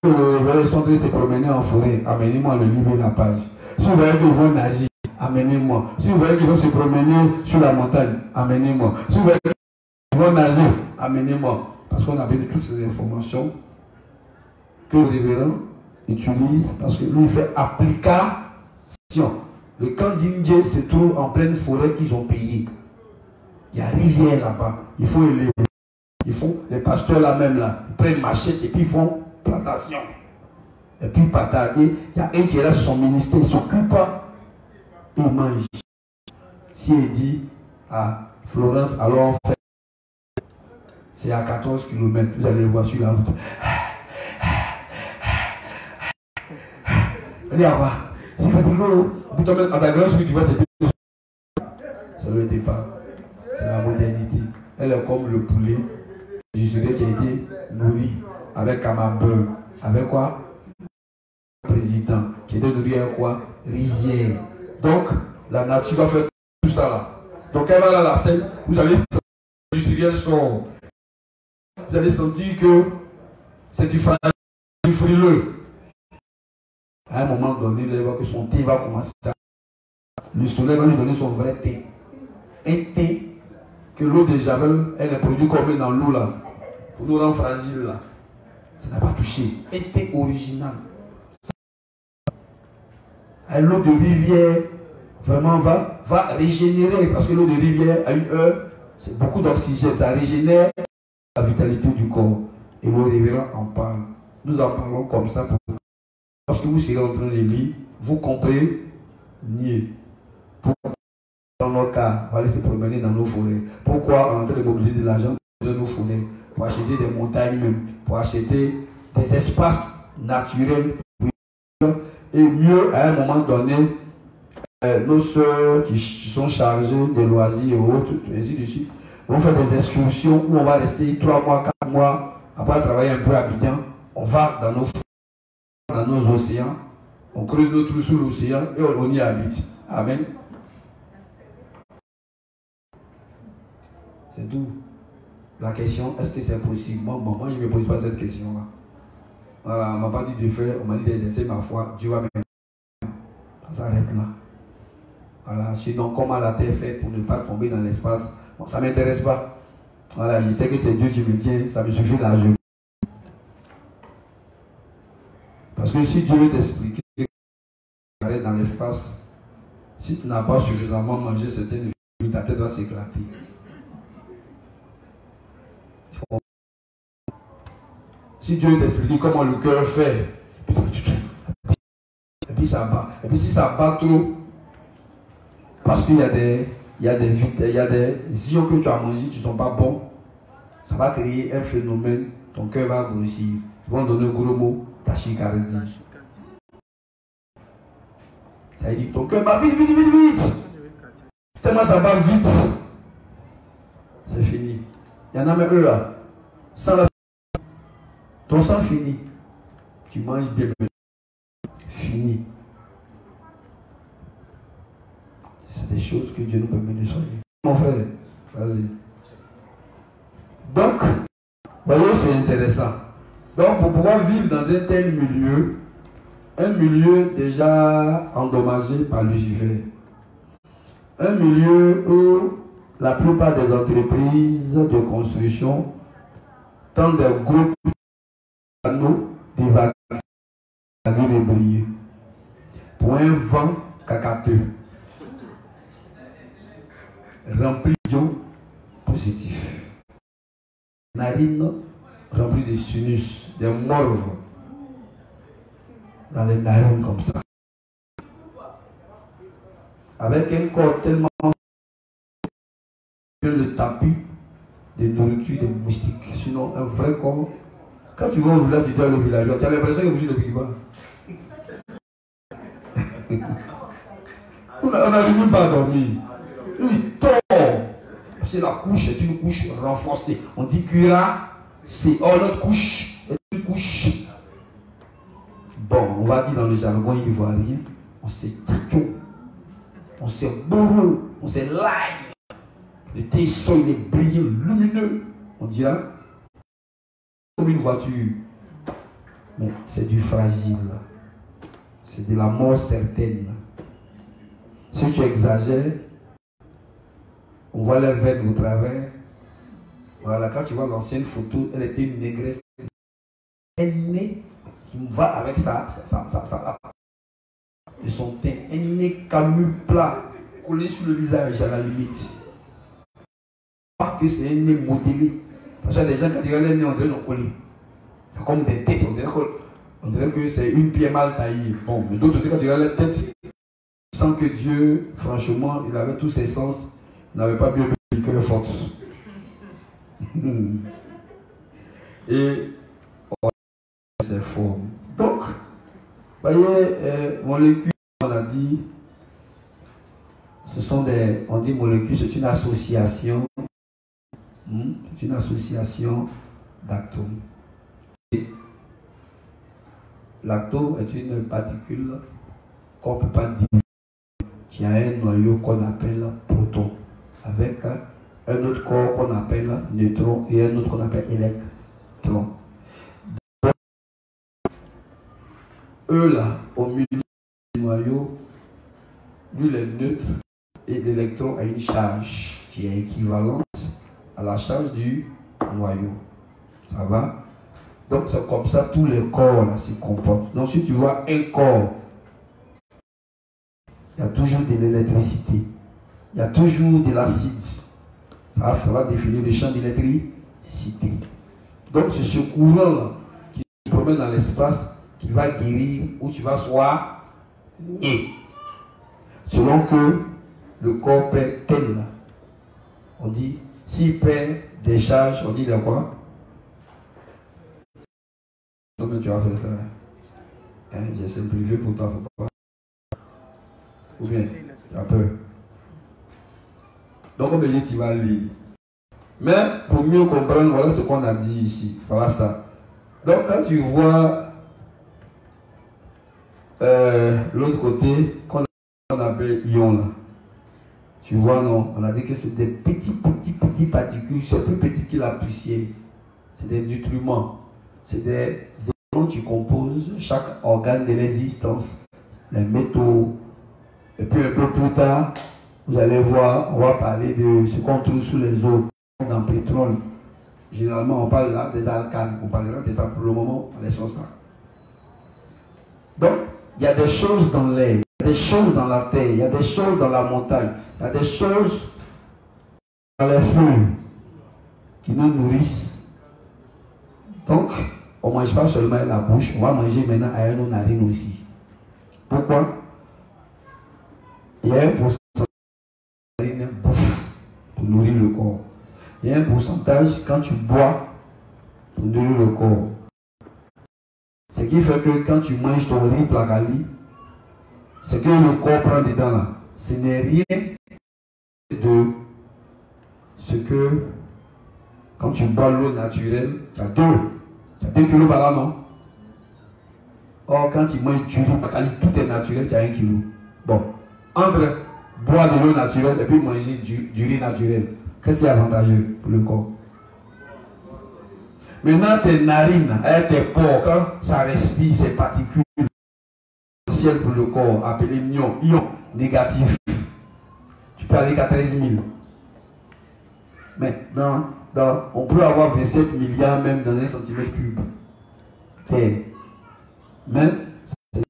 le révérend sont en train de se promener en forêt, amenez-moi le livre et la page. Si vous voyez qu'ils vont nager, amenez-moi. Si vous voyez qu'ils vont se promener sur la montagne, amenez-moi. Si vous voyez qu'ils vont nager, amenez-moi. Parce qu'on a besoin de toutes ces informations que le révérend utilise, parce que lui il fait application. Le camp d'Indien se trouve en pleine forêt qu'ils ont payé. Il y a rivière là-bas. Il faut élever. Ils font, les pasteurs là-même là, ils prennent machette et puis ils font plantation. Et puis patate. Il y a un qui est là sur son ministère, il ne s'occupe pas. Il mange. Si il dit à Florence, alors on fait. C'est à 14 km, vous allez voir sur la route. Regarde, c'est fatigué. À ta grande suite, tu vois, c'est le départ. C'est la modernité. Elle est comme le poulet du soleil qui a été nourri avec camembert. Avec quoi? Le président qui a été nourri avec quoi? Rizière. Donc, la nature va faire tout ça là. Donc, elle va là à la scène, vous allez sentir du céréal sort. Vous allez sentir que c'est du frileux. À un moment donné, il va voir que son thé va commencer à... Le soleil va lui donner son vrai thé. Un thé que l'eau de Javel, elle est produite comme dans l'eau là. Pour nous rendre fragiles là. Ça n'a pas touché. Un thé original. L'eau de rivière vraiment va régénérer. Parce que l'eau de rivière a une heure, c'est beaucoup d'oxygène. Ça régénère la vitalité du corps. Et le révérend en parle. Nous en parlons comme ça. Lorsque vous serez en train de lire, vous comprenez. Dans nos cas, on va aller se promener dans nos forêts. Pourquoi on est en train de mobiliser de l'argent dans nos forêts? Pour acheter des montagnes même, pour acheter des espaces naturels. Et mieux, à un moment donné, nos soeurs qui sont chargées de loisirs et autres, ainsi de suite, vont faire des excursions où on va rester 3 mois, 4 mois, après travailler un peu à Abidjan, on va dans nos océans, on creuse nos trous sous l'océan et on y habite. Amen. C'est tout. La question, est-ce que c'est possible? Moi, je ne me pose pas cette question-là. Voilà, on ne m'a pas dit de faire, on m'a dit d'exercer ma foi. Dieu va me... Ça s'arrête là. Voilà, sinon, comment la terre fait pour ne pas tomber dans l'espace? Bon, ça ne m'intéresse pas. Voilà, je sais que c'est Dieu qui me tient, ça me suffit largement. Parce que si Dieu veut t'expliquer que tu arrêtes dans l'espace, si tu n'as pas suffisamment mangé certaines vies, ta tête va s'éclater. Si Dieu veut t'expliquer comment le cœur fait, et puis ça bat. Et puis si ça bat trop, parce qu'il y a des ions que tu as mangés qui ne sont pas bons, ça va créer un phénomène, ton cœur va grossir. Ils vont donner un gros mot, tachycardie. Ça veut dire ton cœur va vite, vite, vite, vite. Tellement ça va vite, c'est fini. Il y en a même eux là, sans la ton sang fini. Tu manges bien, fini. C'est des choses que Dieu nous permet de soigner. Mon frère, vas-y. Donc, voyez, c'est intéressant. Donc, pour pouvoir vivre dans un tel milieu, un milieu déjà endommagé par Lucifer, un milieu où la plupart des entreprises de construction tendent des groupes panneaux d'évacuation de briller pour un vent cacateux. remplis d'ions positifs. Narines remplies de sinus, des morves dans les narines comme ça. Avec un corps tellement le tapis de nourriture des moustiques. Sinon, un vrai corps, quand tu vas au village, tu dis à le villageois, tu as l'impression que vous êtes depuis bas. On n'arrive même pas à dormir. Il tord. C'est la couche, c'est une couche renforcée. On dit Cura, c'est notre couche est une couche. Bon, on va dire dans le jargon ivoirien, on s'est tito, on s'est bourreau, on s'est l'ail. Le tesson il est brillant, lumineux. On dira comme une voiture. Mais c'est du fragile. C'est de la mort certaine. Si tu exagères, on voit les veines au travers. Voilà, quand tu vois l'ancienne photo, elle était une négresse. Elle nez qui va avec ça de son teint. Un nez camus plat, collé sur le visage à la limite. Pas que c'est un nez modélé. Parce que les gens, quand ils regardent les nez, on dirait qu'ils ont collé. C'est comme des têtes, on dirait que c'est une pierre mal taillée. Bon, mais d'autres aussi, quand ils regardent les têtes, sans que Dieu, franchement, il avait tous ses sens, il n'avait pas bien le cœur fort. Et c'est fort. Donc, voyez, molécules, on a dit, ce sont des, on dit molécules, c'est une association, c'est une association d'atomes. L'atome est une particule qu'on ne peut pas dire, qui a un noyau qu'on appelle proton, avec un autre corps qu'on appelle neutron et un autre qu'on appelle électron. Donc, eux là, au milieu du noyau, lui il est neutre et l'électron a une charge qui est équivalente à la charge du noyau. Ça va? Donc c'est comme ça tous les corps là, se comportent. Donc si tu vois un corps, il y a toujours de l'électricité, il y a toujours de l'acide. Ça va définir le champ d'électricité. Donc c'est ce courant-là qui se promène dans l'espace qui va guérir ou tu vas soigner. Selon que le corps perd tel. On dit, s'il perd des charges, on dit de quoi? Comment tu as fait ça? Hein? J'ai simplifié pour toi, faut pas. Ou bien, tu as peur. Donc, comme je dis, tu vas lire. Mais, pour mieux comprendre, voilà ce qu'on a dit ici. Voilà ça. Donc, quand tu vois l'autre côté, qu'on appelle ion là, tu vois, non? On a dit que c'est des petits particules, c'est plus petit que la poussière. C'est des nutriments. C'est des éléments qui composent chaque organe de l'existence. Les métaux. Et puis un peu plus tard, vous allez voir, on va parler de ce qu'on trouve sous les eaux, dans le pétrole. Généralement, on parle là des alcanes. On parlera de ça pour le moment, on laisse ça. Donc, il y a des choses dans l'air, il y a des choses dans la terre, il y a des choses dans la montagne, il y a des choses dans les feuilles qui nous nourrissent. Donc, on ne mange pas seulement la bouche, on va manger maintenant à nos narines aussi. Pourquoi? Il y a un pourcentage de narines bouffe pour nourrir le corps. Il y a un pourcentage quand tu bois pour nourrir le corps. Ce qui fait que quand tu manges ton riz placali, ce que le corps prend dedans là, ce n'est rien de ce que quand tu bois l'eau naturelle, tu as 2 kilos par là, non? Or, quand tu manges du riz placali, tout est naturel, tu as 1 kilo. Bon, entre boire de l'eau naturelle et puis manger du riz naturel, qu'est-ce qui est avantageux pour le corps? Maintenant, tes narines, avec tes pores, quand ça respire ces particules essentielles pour le corps, appelées ions négatifs, tu peux aller qu'à 13 000. Mais on peut avoir 27 milliards même dans 1 centimètre cube. Terre. Mais, c'est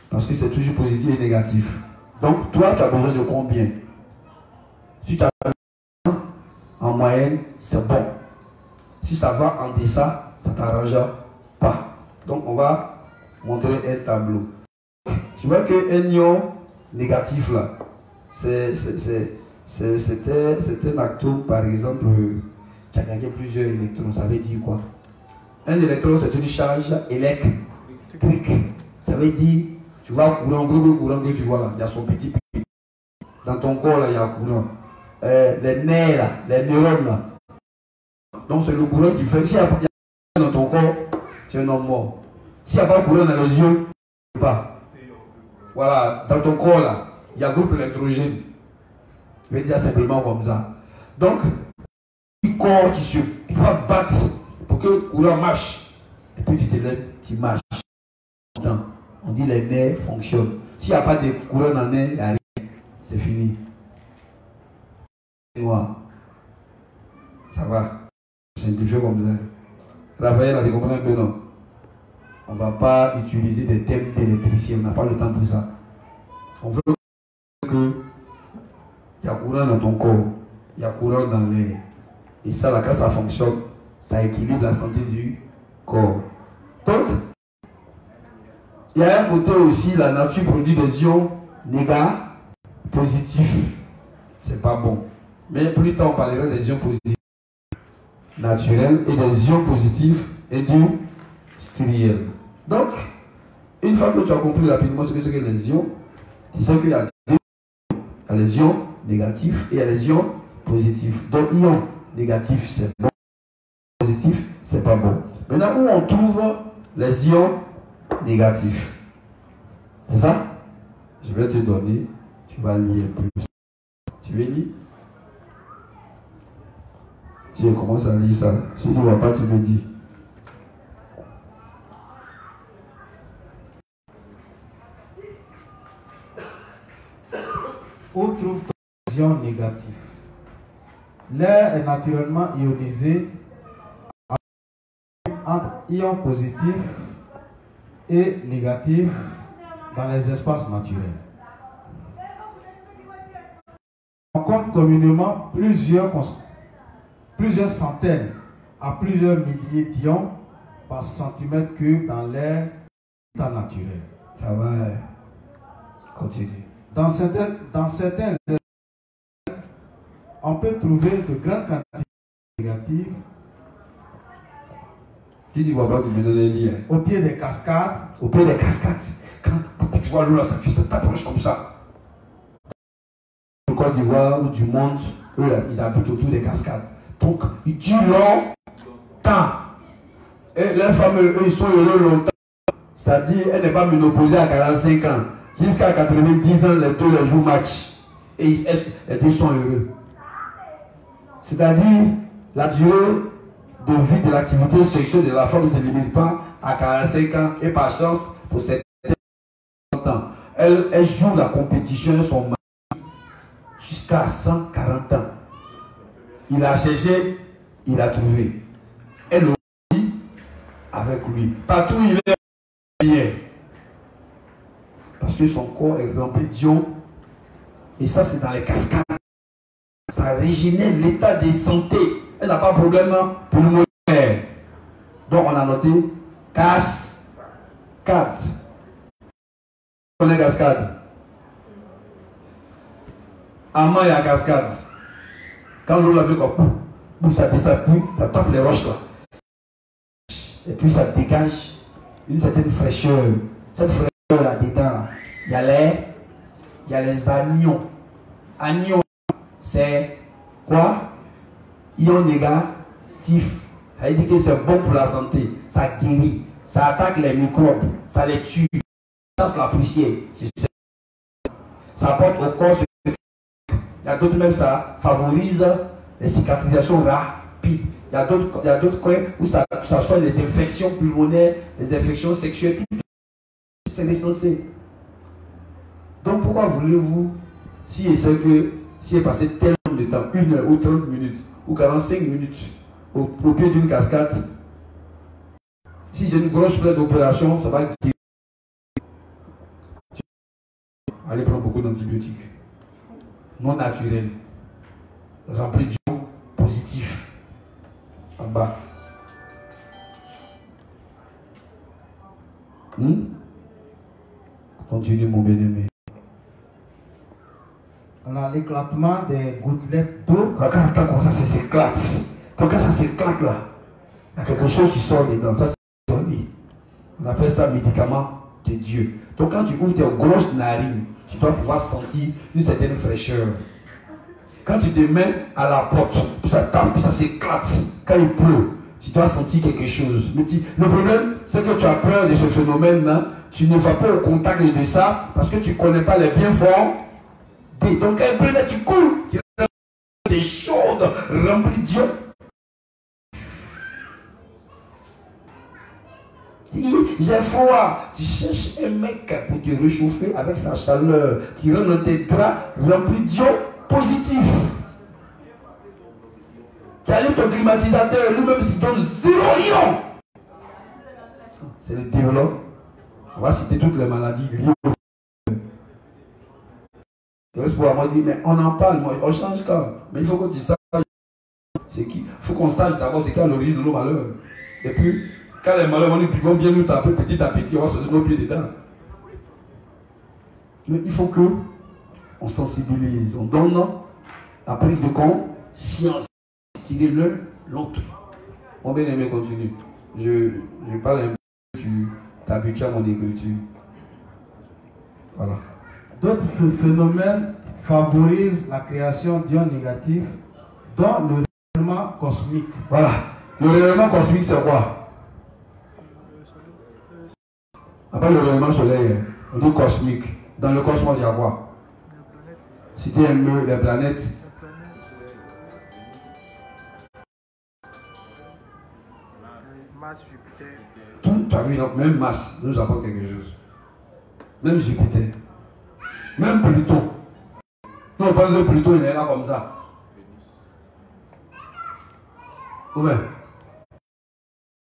parce que c'est toujours positif et négatif. Donc, toi, tu as besoin de combien? Si tu as en moyenne, c'est bon. Si ça va en deçà, ça ne t'arrange pas. Donc on va montrer un tableau. Tu vois qu'un ion négatif là, c'est un atome par exemple qui a gagné plusieurs électrons. Ça veut dire quoi? Un électron c'est une charge électrique. Ça veut dire, tu vois, courant, gros courant que tu vois là, il y a son petit. Dans ton corps là, il y a courant. Les nerfs là, les neurones là. Donc c'est le courant qui fait. S'il y a courant dans ton corps, tu es un homme mort. S'il n'y a pas de courant dans les yeux, pas. Voilà, dans ton corps là, il y a groupe électrogène. Je vais dire simplement comme ça. Donc, le corps, tu vas battre pour que le courant marche. Et puis tu te lèves, tu marches. On dit les nerfs fonctionnent. S'il n'y a pas de courant dans les nerfs, il n'y a rien. C'est fini. Noir. Ça va. Simplifier comme ça. Raphaël, tu comprends un peu, non? On ne va pas utiliser des thèmes d'électricien. On n'a pas le temps pour ça. On veut que il y a courant dans ton corps, il y a courant dans l'air. Et ça, là, quand ça fonctionne, ça équilibre la santé du corps. Donc, il y a un côté aussi, la nature produit des ions négatifs, positifs. C'est pas bon. Mais plus tard, on parlera des ions positifs naturels et des ions positifs industriels. Donc, une fois que tu as compris rapidement ce que c'est que les ions, tu sais qu'il y a les ions négatifs et il y a les ions positifs. Donc, ions négatifs, c'est bon. Positif, c'est pas bon. Maintenant, où on trouve les ions négatifs? C'est ça? Je vais te donner, tu vas lire un peu. Tu veux lire? Tu commences à lire ça. Si tu ne vois pas, tu me dis. Où trouve-t-on les ions négatifs? L'air est naturellement ionisé entre ions positifs et négatifs dans les espaces naturels. On compte communément plusieurs centaines à plusieurs milliers d'ions par centimètre cube dans l'air naturel. Ça va continuer. Dans certains on peut trouver de grandes quantités négatives. Tu dis, papa, tu me donnes les liens. Au pied des cascades. Au pied des cascades. Quand tu vois l'eau là, ça t'approche comme ça. Le Côte d'Ivoire ou du monde, eux là, ils habitent autour des cascades. Donc, ils durent longtemps. Et les femmes, eux, ils sont heureux longtemps. C'est-à-dire, elle n'est pas ménopausée à 45 ans. Jusqu'à 90 ans, les deux les jouent match. Et les deux sont heureux. C'est-à-dire, la durée de vie de l'activité sexuelle de la femme ne se limite pas à 45 ans et par chance, pour certains ans. Elle joue la compétition de son mari jusqu'à 140 ans. Il a cherché, il a trouvé. Elle le vit avec lui. Partout où il est bien. Parce que son corps est rempli d'ions. Et ça, c'est dans les cascades. Ça régénère l'état de santé. Elle n'a pas de problème pulmonaire. Donc, on a noté cascade. On est cascade. Amant, il y a cascade. Quand l'eau la veut comme ça descend, puis ça tape les roches là. Et puis ça dégage une certaine fraîcheur. Cette fraîcheur là-dedans, il y a les anions. Anions, c'est quoi? Ions négatifs. Ça veut dire que c'est bon pour la santé. Ça guérit. Ça attaque les microbes. Ça les tue. Ça, c'est la poussière. Ça apporte au corps. Il y a d'autres même, ça favorise les cicatrisations rapides. Il y a d'autres coins où ça soit les infections pulmonaires, les infections sexuelles. C'est essentiel. Donc pourquoi voulez-vous, si est passé tel nombre de temps, 1 heure ou 30 minutes, ou 45 minutes, au pied d'une cascade, si j'ai une grosse plaie d'opération, ça va guérir. Allez prendre beaucoup d'antibiotiques. Non naturels. rempli d'ions positifs. En bas. Continue mon bien-aimé. On a l'éclatement des gouttelettes d'eau. Quand comme ça, ça s'éclate. Quand ça s'éclate là, il y a quelque chose qui sort dedans. Ça, c'est donné. On appelle ça médicament de Dieu. Donc quand tu ouvres tes grosses narines, tu dois pouvoir sentir une certaine fraîcheur. Quand tu te mets à la porte, puis ça tape, puis ça s'éclate. Quand il pleut, tu dois sentir quelque chose. Mais le problème, c'est que tu as peur de ce phénomène-là. Tu ne vas pas au contact de ça parce que tu ne connais pas les bienfaits. Donc quand il pleut, là, tu coules. Tu es chaude, remplie de Dieu. J'ai froid. Tu cherches un mec pour te réchauffer avec sa chaleur. Tu rentres dans tes draps remplis d'ions positifs. Tu allumes ton climatisateur, lui-même s'il donne 0 ion. C'est le développement. On va citer toutes les maladies liées au. Le reste pour moi dit, mais on en parle, moi, on change quand. Mais il faut que tu saches. C'est qui. Il faut qu'on sache d'abord c'est qui a l'origine de nos malheurs. Et puis, quand les malheurs vont bien nous taper petit à petit, on va se donner nos pieds dedans. Mais il faut que on sensibilise, on donne la prise de conscience, tirer l'un l'autre. Mon bien-aimé, continue. Je parle un peu, tu t'habitues à mon écriture. Voilà. D'autres phénomènes favorisent la création d'ions négatifs, dont le rayonnement cosmique. Voilà. Le rayonnement cosmique, c'est quoi? Après le rayonnement solaire, on dit cosmique. Dans le cosmos, il y a quoi? Citez un peu les planètes. Mars, Jupiter. Tout, tu as vu, donc même Mars nous apporte quelque chose. Même Jupiter. Même Pluton. Non, on pense que Pluton, il est là comme ça. Ouais.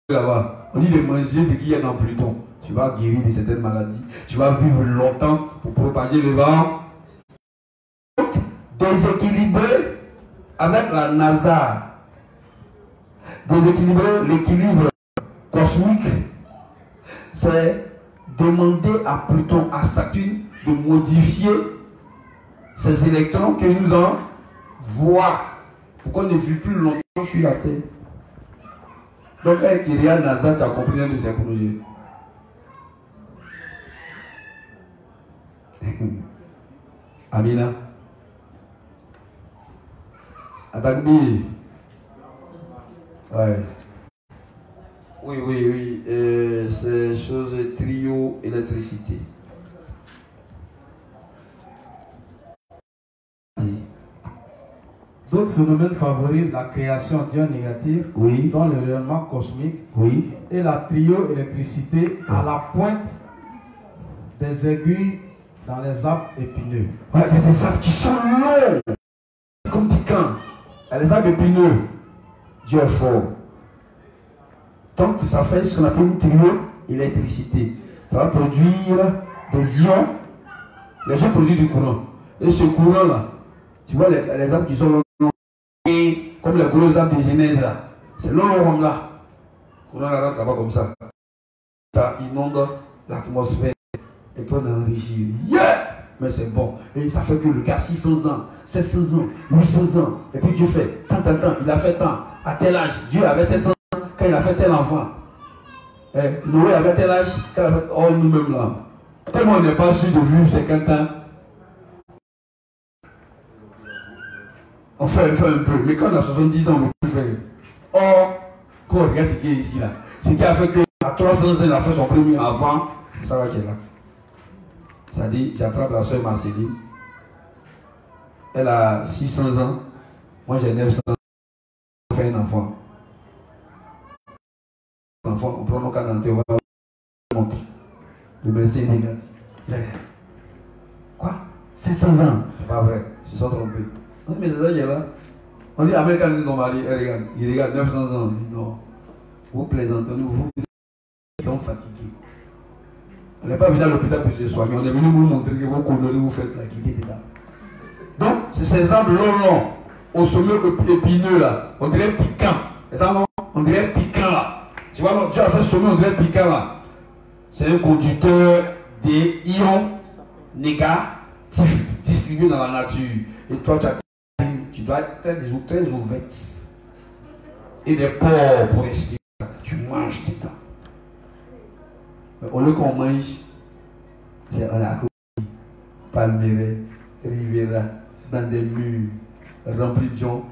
Là-bas, on dit de manger ce qu'il y a dans Pluton. Tu vas guérir de certaines maladies. Tu vas vivre longtemps pour propager le vent. Déséquilibré avec la NASA. Déséquilibrer l'équilibre cosmique. C'est demander à Pluton, à Saturne, de modifier ces électrons que nous envoient pour qu'on ne vit plus longtemps sur la Terre. Donc, avec il y a NASA, tu as compris un de ces projets. Amina. Adagbi. Ouais. Oui. C'est chose trio électricité. D'autres phénomènes favorisent la création d'ions négatifs, Oui. dont le rayonnement cosmique Oui. et la trioélectricité à la pointe des aiguilles dans les arbres épineux. Ouais, il y a des arbres qui sont longs, comme piquants. Il y a des arbres épineux. Dieu est fort. Donc, ça fait ce qu'on appelle une trioélectricité. Ça va produire des ions. Les gens produisent du courant. Et ce courant-là, tu vois les arbres qui sont longs, comme les gros arbres de Genèse là. C'est long comme là. Le courant là rentre là-bas comme ça. Ça inonde l'atmosphère. Et puis on enrichit. Yeah! Mais c'est bon. Et ça fait que le gars 600 ans, 700 ans, 800 ans. Et puis Dieu fait tant, il a fait tant. À tel âge, Dieu avait 700 ans quand il a fait tel enfant. Et Noé avait tel âge quand il a fait. Oh, nous-mêmes là. Tellement on n'est pas sûr de vivre 50 ans. On fait un peu. Mais quand on a 70 ans, on ne peut plus faire. Or, quand on regarde ce qui est ici là, ce qui a fait qu'à 300 ans, il a fait son premier enfant, c'est ça qui est là. Ça dit, j'attrape la soeur Marceline. Elle a 600 ans. Moi j'ai 900 ans. On fait un enfant. L'enfant, on prend nos cartes d'identité, on va le montrer. Le médecin est négatif. Quoi? 700 ans? C'est pas vrai. Ils se sont trompés. On dit, mais c'est ça qui est là. On dit, avec quand nos maris, il regarde 900 ans. On dit, non. Vous plaisantez, vous êtes fatigués. On n'est pas venu à l'hôpital pour se soigner. On est venu vous montrer que vos conneries vous faites la quitter dedans. Donc, c'est ces arbres longs. au sommet épineux là, on dirait piquant. Et ça, non? On dirait piquant là. Tu vois, Dieu a fait sommet, on dirait piquant là. C'est un conducteur des ions négatifs distribués dans la nature. Et toi, tu dois être très ouverte. Et des pores pour respirer. Tu manges dedans. Mais au lieu qu'on mange, c'est un accord. Palmeraie, Rivera, dans des murs remplis d'ions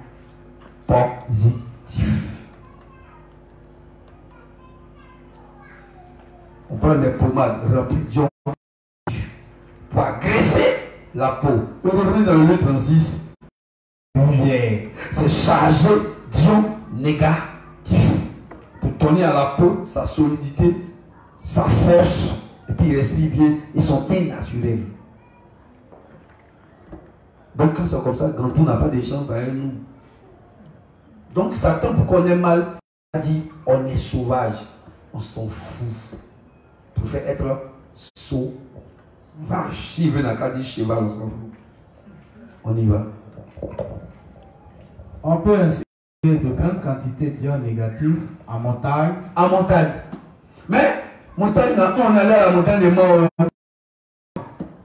positifs. On prend des pommades remplies d'ions positifs pour agresser la peau. Et on revient dans le lieu 36. C'est chargé d'ions négatifs pour donner à la peau sa solidité, sa force, et puis ils respirent bien, ils sont naturels. Donc quand c'est comme ça, Gantou n'a pas de chance avec nous. Donc Satan, pour qu'on ait mal, a dit on est sauvage, on s'en fout. Pour faire être sauvage. S'il veut n'a qu'à dire cheval, on s'en fout. On y va. On peut ainsi de grandes quantités d'ions négatifs en montagne. En montagne. Mais, montagne, on allait à la montagne des morts.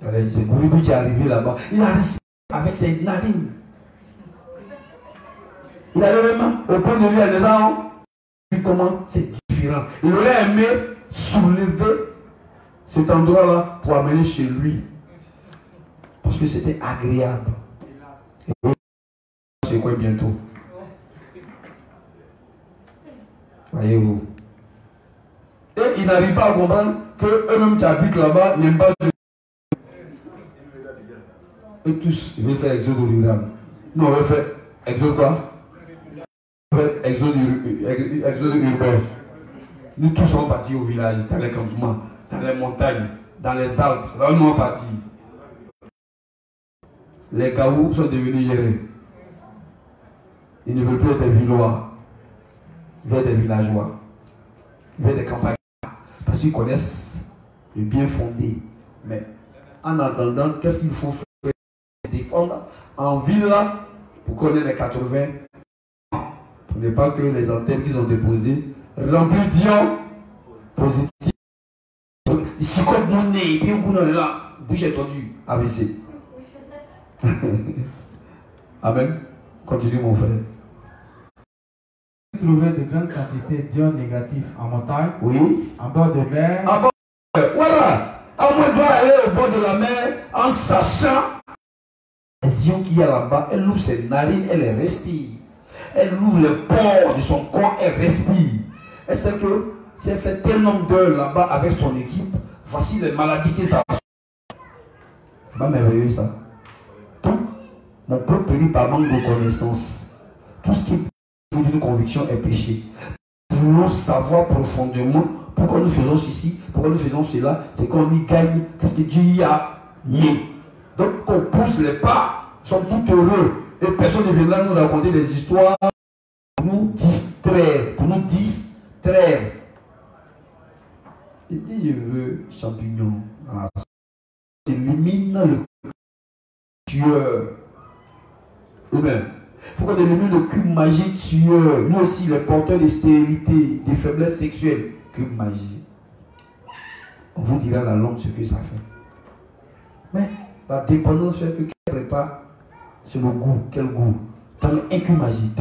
C'est Gouribi qui est arrivé là-bas. Il a respiré avec ses narines. Il allait même au point de vue à des gens. Comment c'est différent. Il aurait aimé soulever cet endroit-là pour amener chez lui. Parce que c'était agréable. Et c'est quoi bientôt? Voyez-vous. Et ils n'arrivent pas à comprendre que eux-mêmes qui habitent là-bas n'aiment pas. Et tous, ils veulent faire exode rural. Nous, on veut faire exode quoi? On veut faire exode urbain. Nous tous sommes partis au village, dans les campements, dans les montagnes, dans les Alpes. C'est là où nous sommes partis. Les Gaou sont devenus Yéré. Ils ne veulent plus être des villois. Ils veulent des villageois. Ils veulent des campagnes. Parce qu'ils connaissent le bien fondé. Mais en attendant, qu'est-ce qu'il faut faire? Défendre en ville là, pour qu'on ait les 80 ans. Pour ne pas que les antennes qu'ils ont déposées remplies d'ions positifs. Ils chicotent mon nez, et puis au bout de là, bouche est tendue. AVC. Amen. Continue mon frère. Trouver de grandes quantités d'ions négatifs en montagne, oui, en bord de mer. En bord de mer. Voilà. On doit aller au bord de la mer en sachant les ions qu'il y a là-bas. Elle ouvre ses narines, elle les respire. Elle ouvre les pores de son corps, elle respire. Elle sait que si elle fait tel nombre d'heures là-bas avec son équipe, voici les maladies qui s'en. C'est pas merveilleux ça. Donc, mon peuple périt par manque de connaissance. Tout ce qui est d'une conviction est péché. Nous voulons savoir profondément pourquoi nous faisons ceci, pourquoi nous faisons cela, c'est qu'on y gagne, qu'est-ce que Dieu y a mis. Donc, on pousse les pas, nous sommes tout heureux. Et personne ne viendra nous raconter des histoires pour nous distraire, pour nous distraire. Il dit, je veux champignon dans la sauce. Élimine le tueur. Ou bien, il faut qu'on élimine le cube magique tueur. Nous aussi, les porteurs de stérilité, des faiblesses sexuelles. Cube magique. On vous dira la langue ce que ça fait. Mais la dépendance fait que qu'elle prépare, c'est le goût. Quel goût? T'as un cube magique.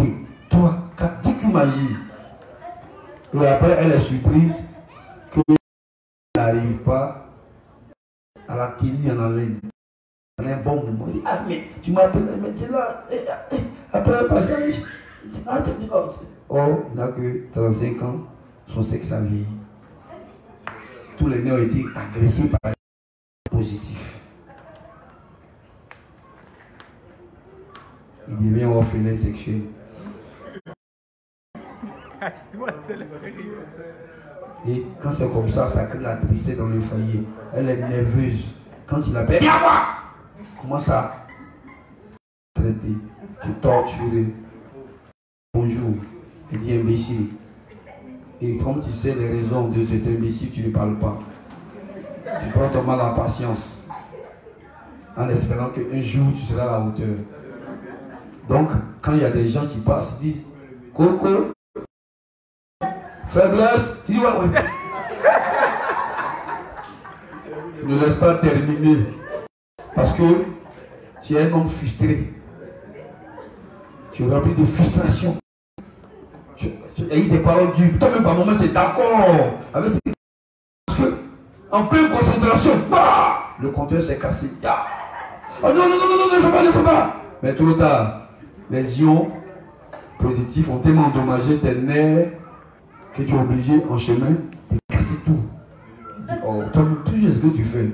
Toi, 10 cubes magiques. Et après, elle est surprise qu'elle n'arrive pas à la tenir en haleine. On a un bon moment. Il dit, ah mais tu m'appelles, mais tu es là. Après un passage, il dit, ah tu dis, oh, il n'a que 35 ans, son sexe a vieilli. Tous les nez ont été agressés par les positifs. Il devient orphelin sexuel. Et quand c'est comme ça, ça crée de la tristesse dans le foyer. Elle est nerveuse. Quand il appelle, viens voir! Commence à traiter, te torturer. Bonjour. Elle dit imbécile. Et comme tu sais les raisons de cet imbécile, tu ne parles pas. Tu prends ton mal en patience. En espérant qu'un jour tu seras à la hauteur. Donc, quand il y a des gens qui passent, ils disent Coco, faiblesse, tu dis ouais, ouais. Tu ne laisses pas terminer. Parce que tu es un homme frustré. Tu es rempli de frustration. Tu as eu des paroles dures. Toi-même, par moment, tu es d'accord avec ce que. Parce que, en pleine concentration, bah, le compteur s'est cassé. Ah. Oh non, non, non, non, non, ne fais pas. Mais trop tard, les ions positifs ont tellement endommagé tes nerfs que tu es obligé en chemin de casser tout. Tu dis, oh, plus ce que tu fais,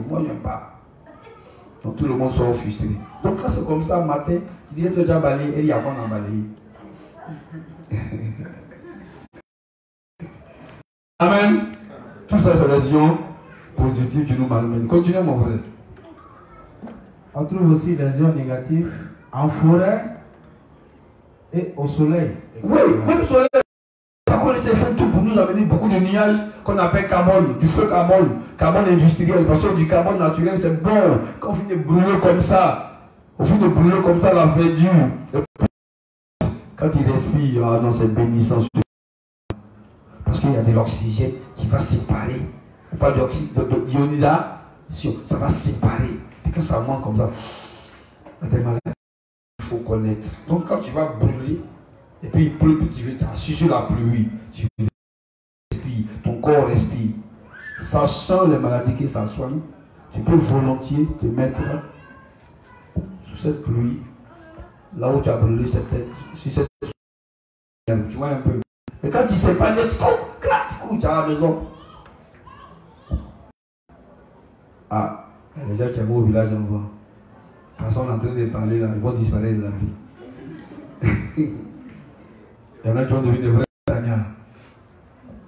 moi j'aime pas. Donc tout le monde sort frustré. Donc quand c'est comme ça, matin, tu dirais tu as déjà balayé, et il y a quoi à balayer. Amen. Tout ça, c'est les ions positifs qui nous malmènent. Continuez mon frère. On trouve aussi les ions négatifs en forêt et au soleil. Oui, même le soleil. Ça connaissait fait tout pour nous amener beaucoup de nuages qu'on appelle carbone, du feu carbone, carbone industriel. Parce que du carbone naturel, c'est bon. Quand on finit de brûler comme ça, la verdure, quand il respire, ah non, c'est bénissant. Parce qu'il y a de l'oxygène qui va séparer. On parle d'ionisation, ça va séparer. Et quand ça manque comme ça, il y a des maladies qu'il faut connaître. Donc quand tu vas brûler, et puis il pleut, puis tu veux t'assurer sur la pluie, tu respires, ton corps respire. Sachant les maladies qui ça soigne, tu peux volontiers te mettre sous cette pluie, là où tu as brûlé cette tête, sur cette tu vois un peu. Et quand tu ne sais pas net, tu cours, tu as la maison. Ah. Il y a des gens qui aiment au village en voit. Parce qu'on est en train de parler là, ils vont disparaître de la vie. Il y en a qui ont devenu des vrais Tania.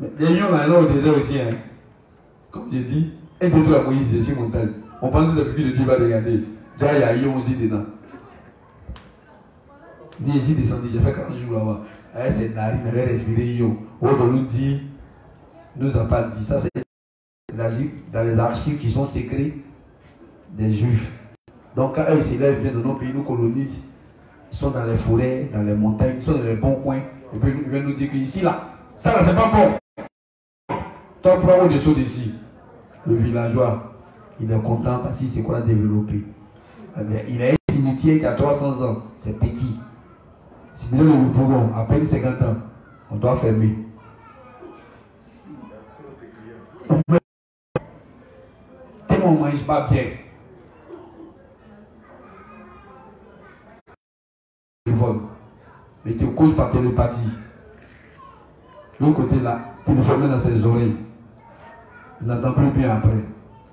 Mais les gens là, au désert aussi. Hein. Comme j'ai dit, un des trois Moïse, c'est sur montagne. On pense que c'est celui de Dieu va regarder. Déjà, il y a Ion aussi dedans. Il dit ici descendu, j'ai fait 40 jours là-bas. Avec ses narines, elle a respiré Ion. On nous dit, nous a pas dit. Ça, c'est dans les archives qui sont secrets des Juifs. Donc quand eux ils s'élèvent, viennent dans nos pays, nous colonisent, ils sont dans les forêts, dans les montagnes, ils sont dans les bons coins, et puis ils viennent nous dire qu'ici là, ça là c'est pas bon. Toi prends au-dessous d'ici. Le villageois, il est content parce qu'il sait qu'on a développé. Il a un cimetière qui a 300 ans, c'est petit. Si nous le pouvons, à peine 50 ans, on doit fermer. Tellement on ne mange pas bien. Mais tu couches par télépathie. L'autre côté là, tu le sommes dans ses oreilles. Il n'entend plus bien après.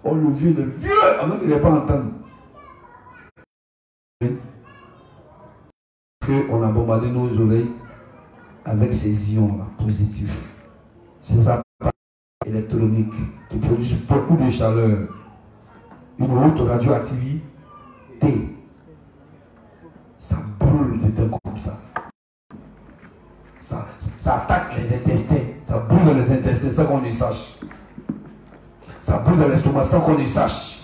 Oh le vieux, avant qu'il n'ait pas entendu. On a bombardé nos oreilles avec ces ions là, positifs. Ces appareils électroniques qui produisent beaucoup de chaleur. Une haute radioactivité. Ça brûle dedans comme ça. Ça attaque les intestins. Ça brûle dans les intestins sans qu'on les sache. Ça brûle dans l'estomac sans qu'on les sache.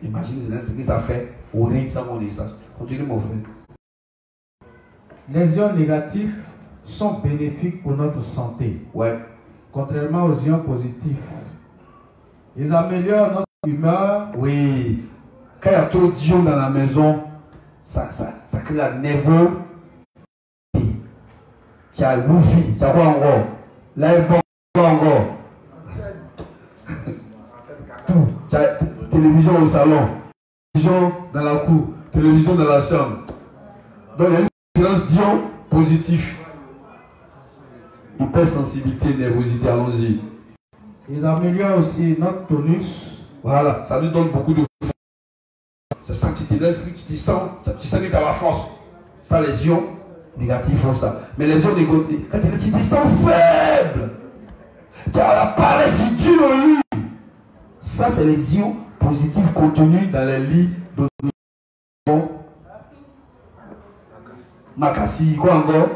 Imaginez ce que ça fait au rein sans qu'on les sache. Continue mon frère. Les ions négatifs sont bénéfiques pour notre santé. Ouais. Contrairement aux ions positifs. Ils améliorent notre humeur. Oui. Quand il y a trop d'ions dans la maison, ça crée la nervosité. Tu as l'oufi, tu as quoi encore? Là, il bon encore. Tout. Tu as télévision au salon, télévision dans la cour, télévision dans la chambre. Donc il y a une différence d'ions positifs. Hypersensibilité, nervosité, allons-y. Ils améliorent aussi notre tonus. Voilà, ça nous donne beaucoup de force. C'est ça que tu te lèves, tu sens que tu as la force. Ça, les ions négatifs font ça. Mais les ions négatifs, quand tu te sens faible, tu as la paresse dure au lit. Ça, c'est les ions positifs contenus dans les lits de Makassi, quoi encore?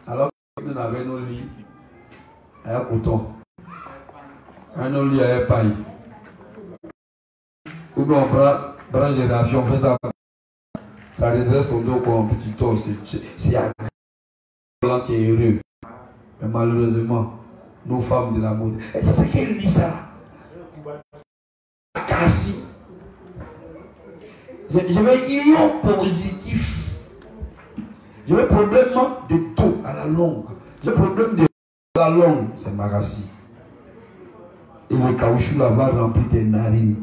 Alors que nous avons nos lits à coton, un nos lits à paille. Ou bien on prend branche de réaction, on fait ça. Ça redresse ton dos comme un petit dos. C'est agréable, tu es heureux. Mais malheureusement, nos femmes de la mode. Et c'est ça qu'elle dit ça. Cassie. Je vais ion positif. J'ai un problème de dos à la longue. J'ai un problème de la longue. C'est Marassi. Et le caoutchouc là va remplir tes narines.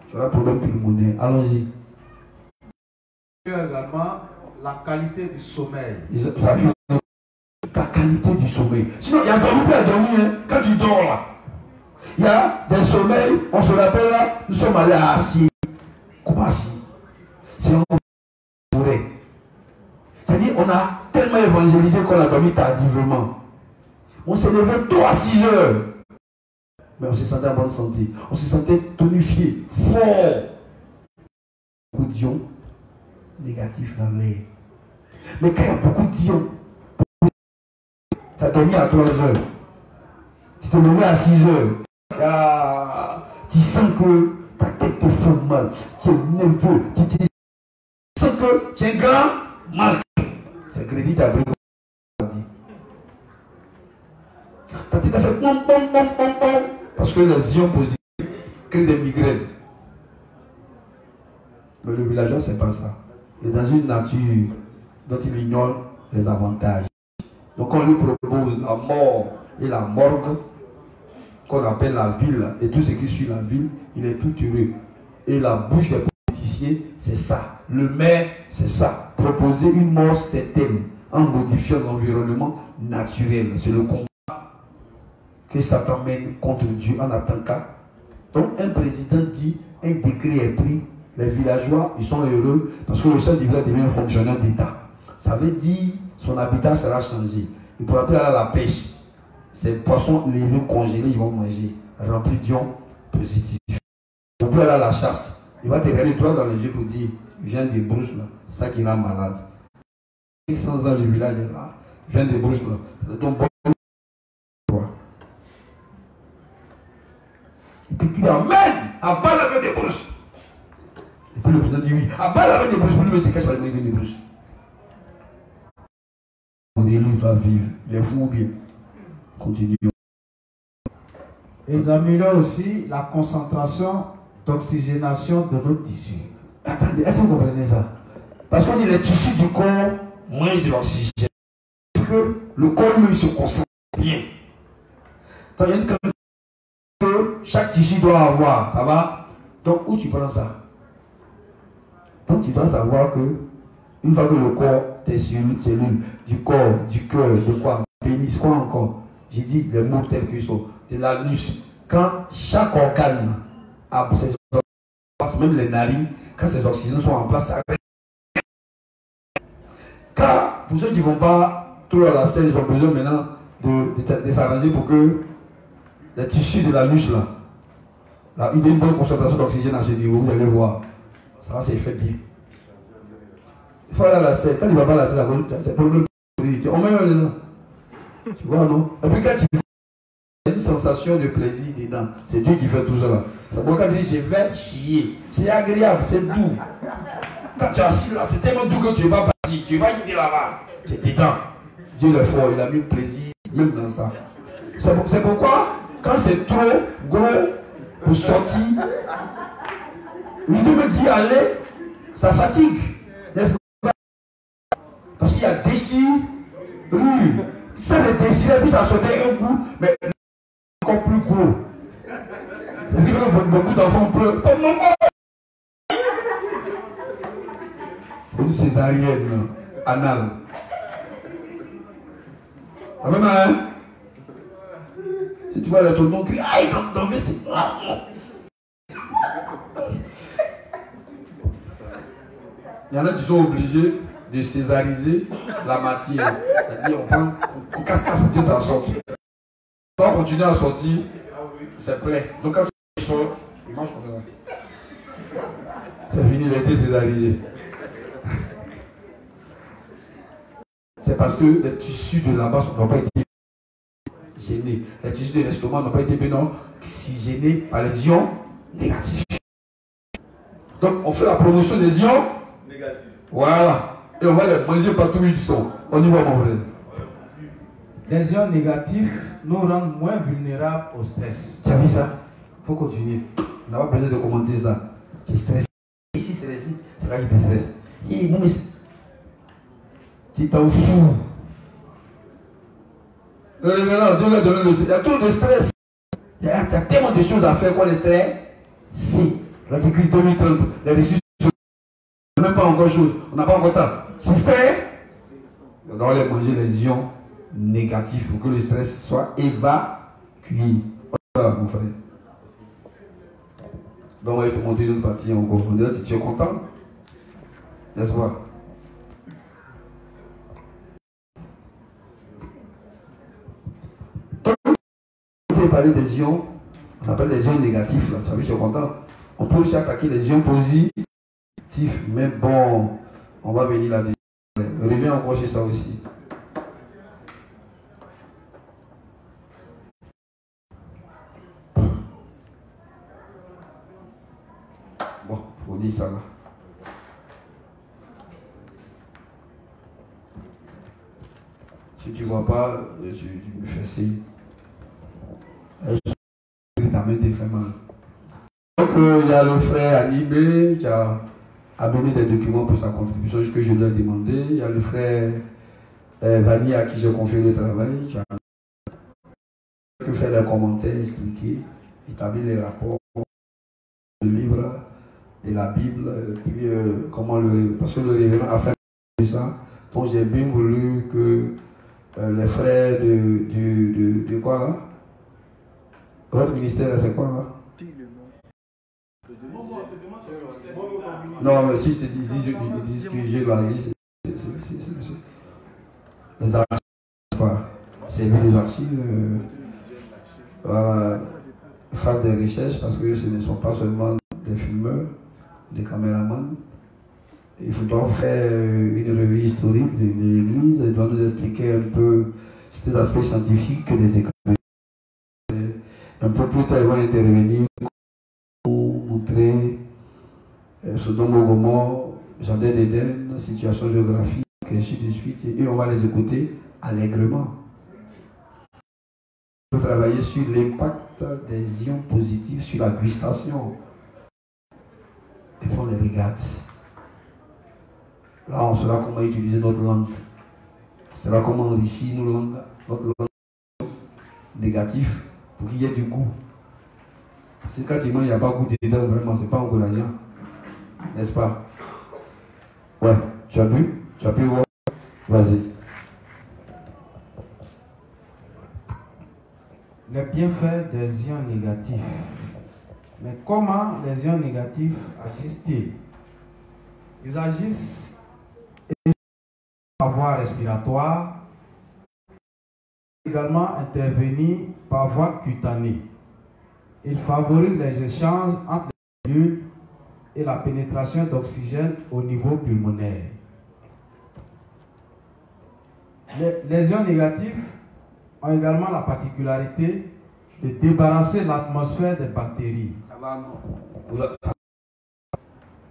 Tu auras un problème pulmonaire. Allons-y. Également la qualité du sommeil. La qualité du sommeil. Sinon, il y a dormi à dormir. Hein. Quand tu dors là, il y a des sommeils, on se rappelle là, nous sommes allés à Assis. Comment Assis? C'est un forêt. C'est-à-dire, on a tellement évangélisé qu'on a dormi tardivement. On s'est levé tôt à 6 heures. Mais on se sentait en bonne santé. On se sentait tonifié, fort. Beaucoup d'ions négatifs dans l'air. Mais quand il y a beaucoup d'ions, tu as dormi à 3 heures. Tu te levé à 6 heures. Tu sens que ta tête te fait mal. Tu es nerveux. Tu sens que tu es grand mal. C'est crédit, tu as pris. Ta tête a fait pom pom pom pom pom. Parce que les ions positifs créent des migraines. Mais le villageois, ce n'est pas ça. Il est dans une nature dont il ignore les avantages. Donc on lui propose la mort et la morgue, qu'on appelle la ville, et tout ce qui suit la ville, il est tout heureux. Et la bouche des politiciens, c'est ça. Le maire, c'est ça. Proposer une mort certaine en modifiant l'environnement naturel. C'est le combat que Satan mène contre Dieu en attendant. Donc un président dit, un décret est pris, les villageois, ils sont heureux parce que le chef du village devient un fonctionnaire d'État. Ça veut dire son habitat sera changé. Il pourra plus aller à la pêche. Ces poissons levés congelés, ils vont manger. Remplis d'ions positifs. Il ne peut plus aller à la chasse. Il va te regarder droit dans les yeux pour dire, il vient des brouches là. C'est ça qui rend malade. 100 ans, le village est là. Il vient des brouches là. Donc, bon. Et puis tu dis Amen, à bas avec des brouches. Et puis le président dit oui, à bas avec des brouches, pour lui, mais c'est cache pas les des brouches. Lui doit vivre, les fous ou bien. Continuons. Ils améliorent aussi la concentration d'oxygénation de nos tissus. Attendez, est-ce que vous comprenez ça? Parce qu'on dit les tissus du corps mangent de l'oxygène. Parce que le corps, lui, se concentre bien. Quand il y a une quantité que chaque tissu doit avoir, ça va? Donc, où tu prends ça? Donc, tu dois savoir que une fois que le corps, tes cellules du corps, du cœur, de quoi, pénis, quoi encore, j'ai dit les mots tels qu'ils sont, de l'anus, quand chaque organe a ses oxygènes, même les narines, quand ces oxygènes sont en place, ça arrête. Car pour ceux qui ne vont pas trop à la scène, ils ont besoin maintenant de s'arranger pour que les tissus de l'anus là, il y a une bonne concentration d'oxygène à ce niveau, vous allez voir, ça va se faire bien. Il faut aller à la scène. Quand il ne va pas à la scène, c'est problème. On met là. Tu vois, non? Et puis quand il y a une sensation de plaisir dedans, c'est Dieu qui fait tout ça là. C'est pourquoi il dit je vais chier. C'est agréable, c'est doux. Quand tu es assis là, c'est tellement doux que tu ne vas pas partir. Tu ne vas pas quitter là-bas. C'est dedans. Dieu est fort, il a mis plaisir même dans ça. C'est pourquoi, quand c'est trop gros pour sortir, l'idée me dit allez, ça fatigue. N'est-ce pas? Parce qu'il y a déchirure. Ça c'est déchiré, puis ça sautait un coup, mais encore plus gros. Parce que beaucoup d'enfants pleurent. Pas maman! Une césarienne anale. Ah même hein? Si tu vois ton nom crier, aïe, dans le c'est. Il y en a qui sont obligés de césariser la matière. C'est-à-dire on casse pour que ça sorte. On va continuer à sortir, c'est plein. Donc quand tu sors, il mange comme ça. C'est fini, il a été césarisé. C'est parce que les tissus de la base n'ont pas été gênés. Les tissus de l'estomac n'ont pas été bien oxygénés par les ions négatifs. Donc on fait la promotion des ions négatifs. Voilà. Et on va les manger partout où ils sont. On y va, mon frère. Les ions négatifs nous rendent moins vulnérables au stress. Tu as vu ça? Il faut continuer. On n'a pas besoin de commenter ça. Tu es stressé. Ici, c'est ici. C'est là qui te stresse. Tu t'en fous. Maintenant, Dieu l'a donné le stress. Il y a trop de stress. Il y a tellement de choses à faire. Quoi, le stress? Si. L'Antichrist 2030, les ressources, on n'a même pas encore chose. On n'a pas encore temps. C'est stress. On doit aller manger les ions négatifs pour que le stress soit évacué. Voilà, mon frère. Donc, on va te montrer une partie encore. On dirait que tu es content. N'est-ce pas? Donc, on va parler des ions. On appelle les ions négatifs. Là. Tu as vu, je suis content. On peut aussi attaquer les ions positifs. Mais bon, on va venir là-dessus. Reviens encore sur ça aussi. Bon, on dit ça là. Si tu ne vois pas, tu me fais signe. Ta main te fait mal. Donc il y a le frère Animé qui a amené des documents pour sa contribution que je lui ai demandé. Il y a le frère Vanny à qui j'ai confié le travail, qui a fait les commentaires, expliquer, établir les rapports, le livre de la Bible, et puis comment le... Parce que le révérend a fait ça, donc j'ai bien voulu que les frères de quoi là? Votre ministère, c'est quoi là? Non, mais si je te dis que j'ai loisi, c'est les archives. C'est lui les archives. Fassent des recherches parce que ce ne sont pas seulement des filmeurs, des caméramans. Il faudra faire une revue historique de l'Église. Il doit nous expliquer un peu ces aspects scientifiques que des écoles. Un peu plus tard, ils vont intervenir pour montrer Sodome et Gomorrhe, Jardin d'Éden, situation géographique, et ainsi de suite. Et on va les écouter allègrement. On peut travailler sur l'impact des ions positifs sur la gustation. Et puis on les regarde. Là, on saura comment utiliser notre langue. On saura comment enrichir notre langue négative pour qu'il y ait du goût. C'est quand il n'y a pas de goût dedans, vraiment, c'est pas encourageant. N'est-ce pas? Ouais, tu as vu? Tu as pu voir? Vas-y. Les bienfaits des ions négatifs. Mais comment les ions négatifs agissent-ils? Ils agissent par voie respiratoire, également intervenir par voie cutanée. Ils favorisent les échanges entre les cellules et la pénétration d'oxygène au niveau pulmonaire. Les ions négatifs ont également la particularité de débarrasser l'atmosphère des bactéries.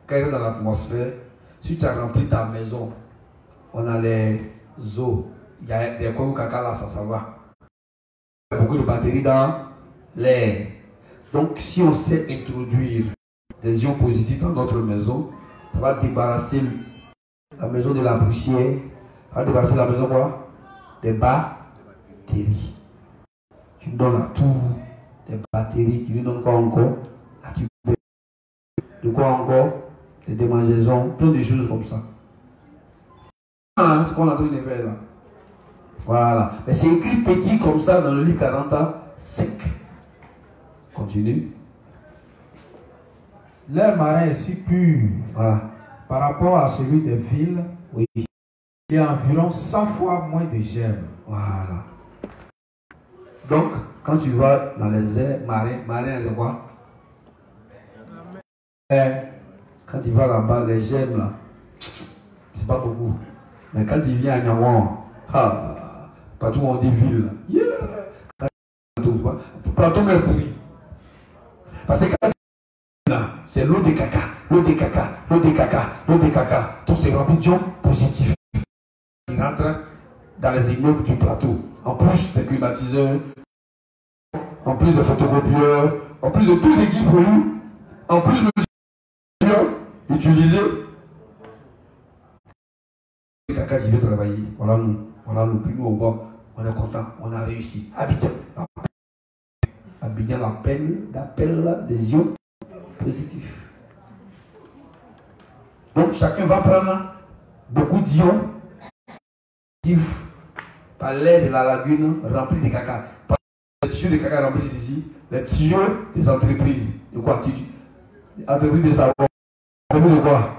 Quand il est dans l'atmosphère, si tu as rempli ta maison, on a les eaux, il y a des coins caca là, ça va. Il y a beaucoup de bactéries dans l'air. Donc si on sait introduire des ions positifs dans notre maison, ça va débarrasser la maison de la poussière, ça va débarrasser la maison quoi? Des bactéries. Tu donnes à tout des bactéries qui lui donnent quoi encore? La tuberculose. De quoi encore? Des démangeaisons, plein de choses comme ça. Ah, ce qu'on a en train de faire là. Voilà. Mais c'est écrit petit comme ça dans le livre 40 ans, sec. Continue. L'air marin est si pur par rapport à celui des villes. Oui. Il y a environ 100 fois moins de germes. Voilà. Donc, quand tu vas dans les airs marins, c'est quoi? Quand tu vas là-bas, les germes là, c'est pas beaucoup. Mais quand il vient à Nyawan, partout où on dit ville, plateau est pourri. Parce que quand c'est l'eau de caca, l'eau de caca, l'eau de caca, l'eau de caca. Donc c'est rempli d'ions positifs. Ils rentrent dans les immeubles du plateau. En plus des climatiseurs, en plus de photocopieurs, en plus de tous ces qui polluent, en plus de utiliser le caca qui veut travailler. Voilà nous, puis nous au bord, on est content, on a réussi. Abidjan l'appel des ions positifs. Donc chacun va prendre beaucoup d'ions positifs par l'air de la lagune remplie de caca. Les tuyaux de caca remplissent ici, les tuyaux des entreprises. De quoi? Entreprises de savon. Entreprises de quoi?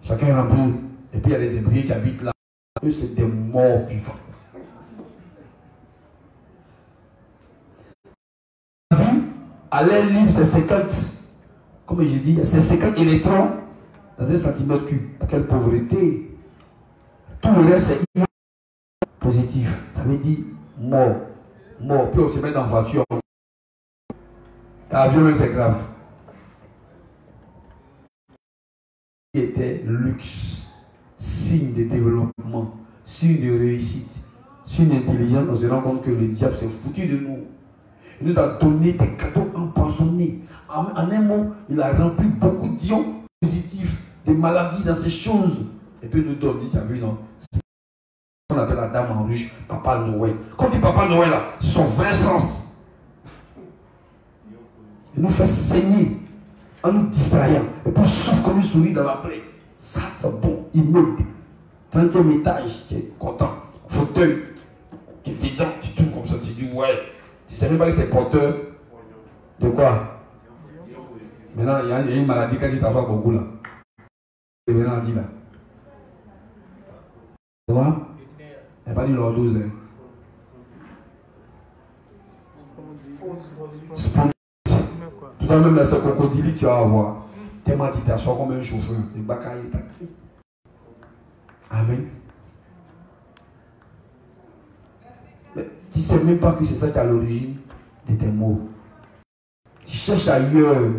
Chacun est rempli. Et puis il y a les ébriers qui habitent là. Eux, c'est des morts vivants. À l'air libre, c'est 50. Comme j'ai dit, c'est 50 électrons dans un centimètre cube. Quelle pauvreté. Tout le reste, c'est ion positif. Ça veut dire mort. Mort. Puis on se met dans la voiture. L'avion, c'est grave. Qui était luxe, signe de développement, signe de réussite, signe d'intelligence, on se rend compte que le diable s'est foutu de nous. Il nous a donné des cadeaux empoisonnés. En un mot, il a rempli beaucoup d'ions positifs, des maladies dans ces choses. Et puis il nous donne, tu as vu, non? On appelle la dame en rouge, Papa Noël. Quand on dit Papa Noël, là, c'est son vrai sens. Il nous fait saigner en nous distrayant. Et puis souffle comme une souris dans la plaie. Ça, c'est bon. Immeuble. 30e étage, tu es content. Fauteuil. Tu es dedans, tu tournes comme ça, tu dis ouais. Tu ne sais même pas que c'est porteur de quoi? Maintenant, il y a une maladie qui t'assoit beaucoup là. Et maintenant, on dit là. Tu vois? Il n'y a pas dit l'ordose. Tout à l'heure, même ce crocodile, tu vas avoir. Tellement tu t'assois comme un chauffeur. Les bacailles taxi. Amen. Mais tu ne sais même pas que c'est ça qui est à l'origine de tes mots. Tu cherches ailleurs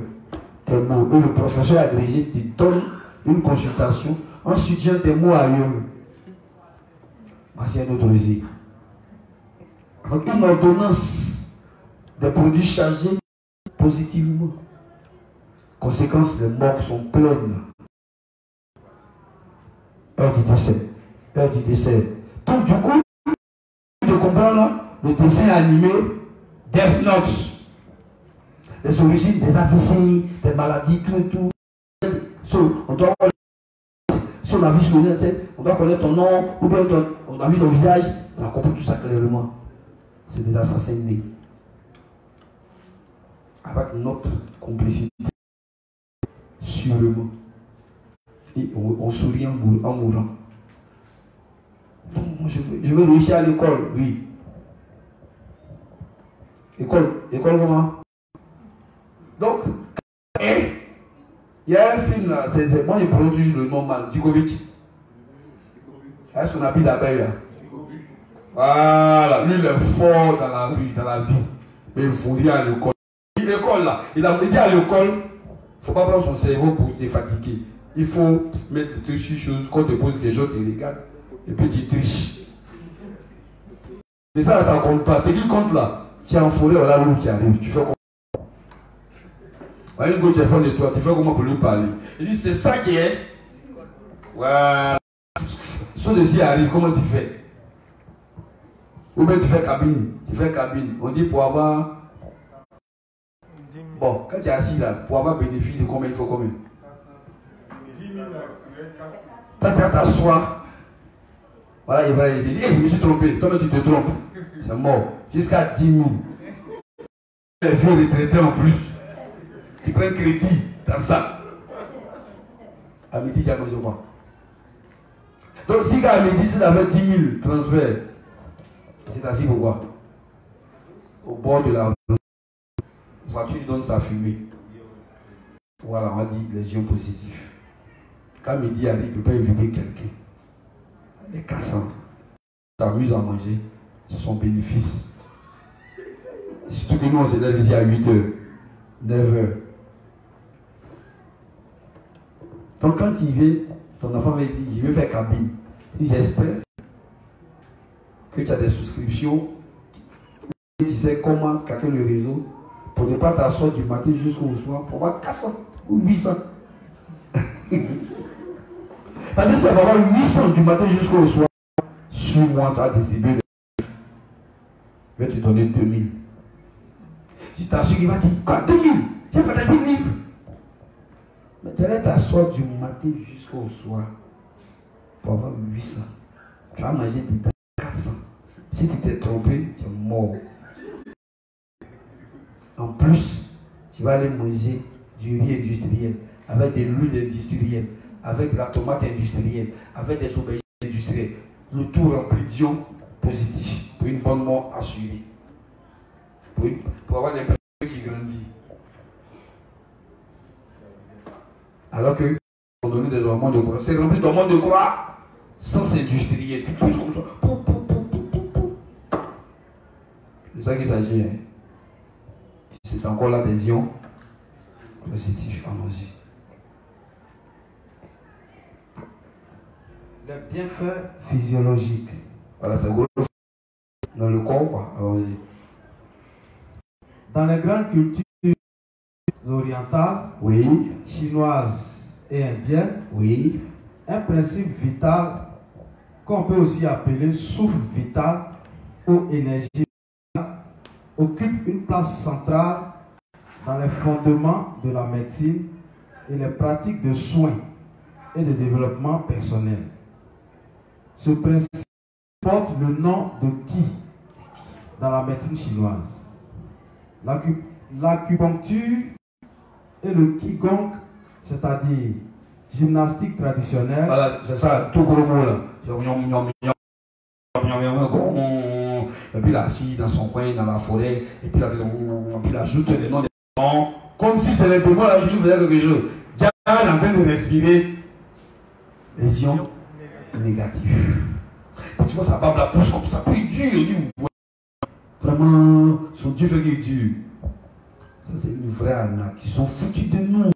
tes mots. Et le professeur agrégé te donne une consultation. Ensuite, tu as tes mots ailleurs. C'est un autre récit. Avec une ordonnance des produits chargés positivement. Conséquence, les morgues sont pleines. Heure du décès. Heure du décès. Donc du coup, de comprendre le dessin animé Death Note. Les origines des AVC, des maladies, tout. On doit si on a vu ce qu'on on doit connaître ton nom, ou bien on a vu ton visage, on a compris tout ça clairement. C'est des assassins nés. Avec notre complicité. Sûrement. Et on sourit en mourant. Je veux réussir à l'école, oui. École comment? Donc, il y a un film là, moi je prononce toujours le nom mal, Djokovic. Est-ce qu'on habite d'abeille là? Voilà, lui il est fort dans la rue, dans la vie. Mais il faut dire à l'école. L'école là, il a dit à l'école, il ne faut pas prendre son cerveau pour te fatiguer. Il faut mettre des choses, quand tu poses des gens, tu regardes, et puis tu triches. Mais ça ne compte pas. Ce qui compte là, tu es en forêt, voilà l'eau qui arrive. Tu fais comment? Une go téléphone de toi, tu fais comment pour lui parler? Il dit c'est ça qui est. Voilà. Ce dessus arrive, comment tu fais? Ou bien tu fais cabine. On dit pour avoir. Bon, quand tu es assis là, pour avoir bénéfice de combien il faut combien? Quand tu t'assois, voilà, il va dire, je me suis trompé. Toi, tu te trompes. C'est mort. Jusqu'à 10 000. Les vieux retraités en plus. Tu prends crédit dans ça. À midi, tu as besoin de quoi? Donc, si à midi, il avait 10 000 transferts, c'est assis pourquoi? Au bord de la voiture, il donne sa fumée. Voilà, on va dire les ions positifs. Quand midi arrive, il ne peut pas éviter quelqu'un. Les cassants s'amusent à manger, c'est son bénéfice. Surtout que nous, on se lève ici à 8 h, 9 h. Donc quand il vient, ton enfant va dire, je veux faire cabine. Si j'espère que tu as des souscriptions, tu sais comment calculer le réseau pour ne pas t'asseoir du matin jusqu'au soir pour avoir 400 ou 800. Parce que ça va avoir 800 du matin jusqu'au soir. Sur moi, tu as distribué. Je vais te donner 2000. Je t'assure qu'il va dire, quoi 2000? J'ai pas assez de livres. Mais tu allais t'asseoir du matin jusqu'au soir pour avoir 800. Tu vas manger des 400. Si tu t'es trompé, tu es mort. En plus, tu vas aller manger du riz industriel, avec de l'huile industrielle, avec la tomate industrielle, avec des aubergines industrielles. Le tout rempli d'ions positifs pour une bonne mort assurée. Pour avoir l'impression qui grandit. Alors que on donne des hormones de croix. C'est rempli d'hormones de croix sans industriel. Tu touches comme ça. C'est ça qu'il s'agit. Hein. C'est encore l'adhésion positive. Allons-y. Les bienfaits physiologiques. Voilà, c'est gros. Dans le corps, quoi. Allons-y. Dans les grandes cultures orientales, oui, chinoises et indiennes, oui, un principe vital qu'on peut aussi appeler souffle vital ou énergie vitale occupe une place centrale dans les fondements de la médecine et les pratiques de soins et de développement personnel. Ce principe porte le nom de Qi dans la médecine chinoise. L'acupuncture et le Qigong, c'est-à-dire gymnastique traditionnelle. Voilà, c'est ça, tout gros mot là. Et puis il est assis dans son coin, dans la forêt, et puis il ajoute les noms des démons, comme si c'est les démons là, je lui faisais quelque chose. Diane est en train de respirer les ions négatifs. Tu vois, sa barbe la pousse comme ça, puis dur. Il dit, vraiment, son Dieu fait qu'il est dur. Ça, c'est une vraie arnaque. Ils sont foutus de nous.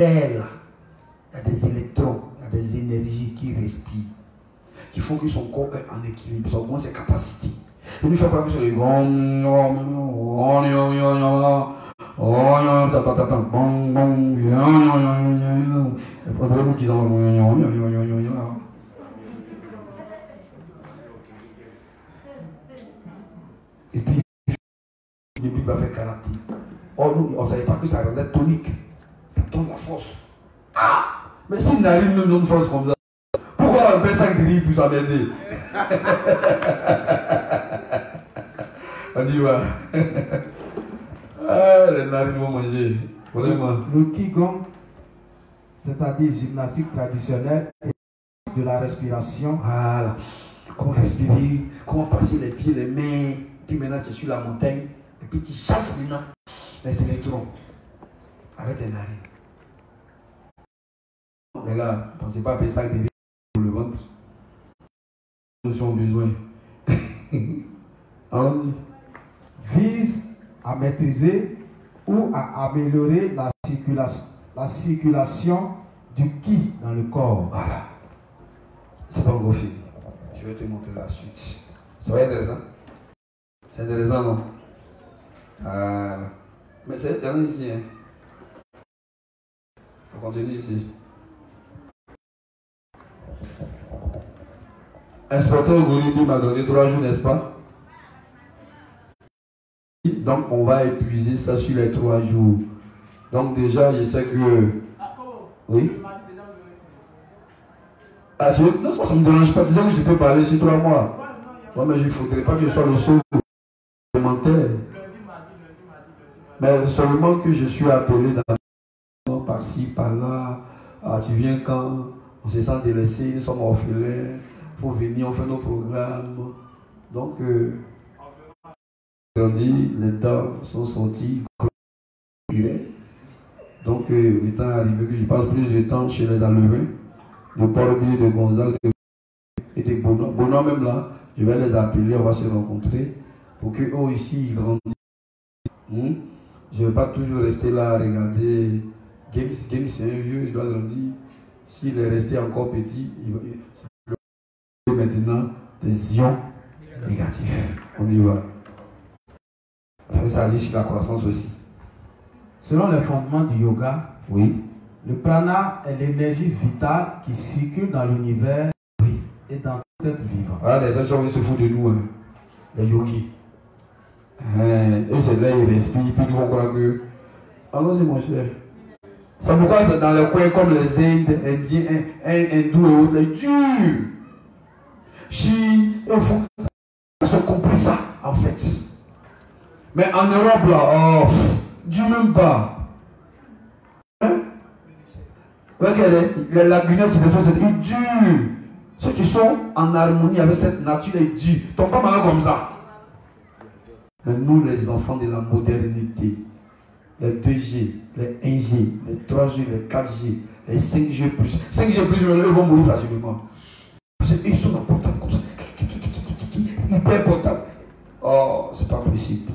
Il y a des électrons, il y a des énergies qui respirent, qui font que son corps est en équilibre, ça augmente ses capacités. Et nous, chaque fois que c'est les et puis, il va faire karaté. Or, nous, on ne savait pas que ça rendait tonique. Ça donne la force. Ah! Mais s'il n'arrive même une chose comme ça, pourquoi on fait 5 drilles pour s'amener? On y va. Ah, les narines vont manger. Vraiment. Le Qigong, c'est-à-dire gymnastique traditionnelle et de la respiration. Voilà. Comment respirer, comment passer les pieds, les mains. Puis maintenant tu es sur la montagne. Et puis tu chasses maintenant les électrons avec tes narines. Les gars, ne pensez pas à payer ça des pour le ventre. Nous avons besoin. Vise à maîtriser ou à améliorer la circulation du Qi dans le corps. Voilà. C'est pas un gros film. Je vais te montrer la suite. Ça va être intéressant? C'est intéressant, non? Voilà. Mais c'est intéressant ici. Hein? On continue ici. Inspecteur Gouribi m'a donné 3 jours, n'est-ce pas? Donc on va épuiser ça sur les 3 jours. Donc déjà, je sais que... Oui? Ah, non, ça ne me dérange pas. Disons que je peux parler sur 3 mois. Ouais, mais il ne faudrait pas que je sois le seul commentaire. Mais seulement que je suis appelé dans par-ci, par-là. Ah, tu viens quand on se sent délaissé, nous sommes orphelins. Il faut venir, on fait nos programmes. Donc, on dit, les dents sont sorties. Donc, il est arrivé que je passe plus de temps chez les Alevins, de Port-Bier, de Gonzague et de Bonan. Bonan même là, je vais les appeler, on va se rencontrer pour qu'eux aussi ils grandissent. Je ne vais pas toujours rester là à regarder Games c'est un vieux, il doit grandir. S'il est resté encore petit, il va maintenant des ions négatifs. On y va. Ça agit sur la croissance aussi. Selon les fondements du yoga, Oui. le prana est l'énergie vitale qui circule dans l'univers Oui. et dans tout être vivant. Voilà, les gens se foutent de nous, hein. Les yogis. Eux, c'est là, ils respirent, puis ils vont croire que. Allons-y, mon cher. C'est pourquoi c'est dans les coins comme les Indes, Indiens, hindous et autres, les durs. Chine, il faut qu'ils ont compris ça, en fait. Mais en Europe, là, oh, Dieu même pas. Hein? Regardez, les lagunettes qui descendent, c'est dur. Ceux qui sont en harmonie avec cette nature, ils durs. Ils ne tombent pas mal comme ça. Mais nous, les enfants de la modernité, les 2G, les 1G, les 3G, les 4G, les 5G+. 5G+, ils vont mourir facilement. Parce qu'ils sont dans le portable comme ça. Hyper portable. Oh, c'est pas possible.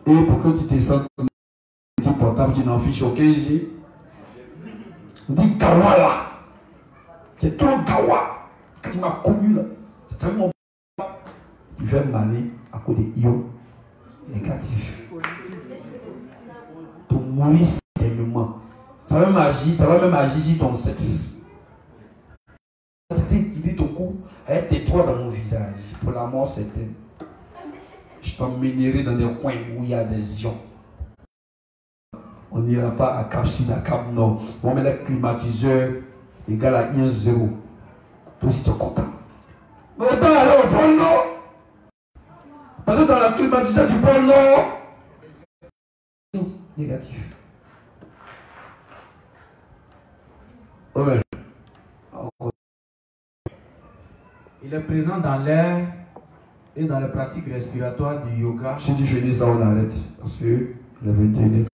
Et pour que tu te sentes un petit portable, tu n'en fiches aucun G. On dit gawa là. C'est trop gawa. Quand tu m'as connu là, c'est tellement. Tu fais maler à cause des ions négatifs. Pour mourir tellement. Ça va même agir sur ton sexe. Tu dis ton cou, tais-toi dans mon visage. Pour la mort certaine. Je t'emmènerai dans des coins où il y a des ions. On n'ira pas à Cap Sud, à Cap Nord. On met le climatiseur égal à I1,0. Toi aussi tu es content. Mais autant aller au pôle Nord. Parce que dans la climatiseur du pôle Nord, négatif. Ouais. Il est présent dans l'air et dans les pratiques respiratoires du yoga. Si tu finis ça, on arrête. Parce que le 21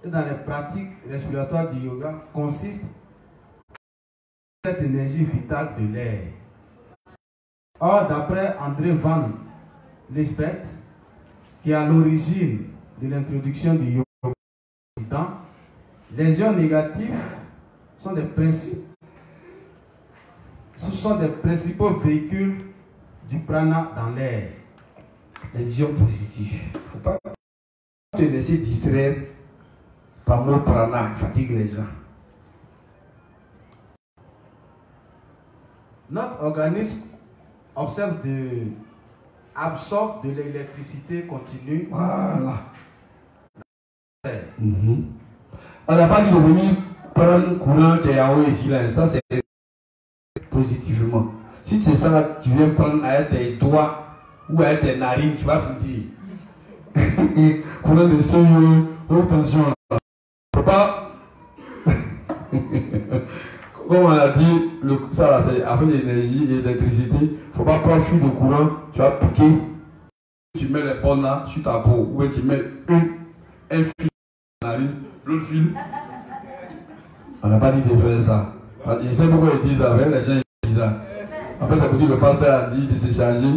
Et dans les pratiques respiratoires du yoga consiste cette énergie vitale de l'air. Or, d'après André Van Liesbeth, qui est à l'origine de l'introduction du yoga, les ions négatifs sont des principes. Ce sont des principaux véhicules du prana dans l'air. Les ions positifs. Il ne faut pas te laisser distraire par mon prana, fatigue les gens. Notre organisme absorbe de l'électricité continue. Voilà. On n'a pas dit de venir prendre courant qui est en haut ici, là. Ça, c'est positivement. Si c'est ça, là, tu viens prendre avec tes doigts ou avec tes narines, tu vas sentir. Courant de seuil, haute tension. Il ne faut pas. Comme on a dit, ça là, c'est afin d'énergie et d'électricité. Il ne faut pas prendre fil de courant, tu vas piquer. Tu mets les bonnes là sur ta peau. Ou tu mets un fil dans la narine, l'autre fil. On n'a pas dit de faire ça. Je sais pourquoi ils disent ça, les gens disent ça. Après, ça veut dire que le pasteur a dit de se charger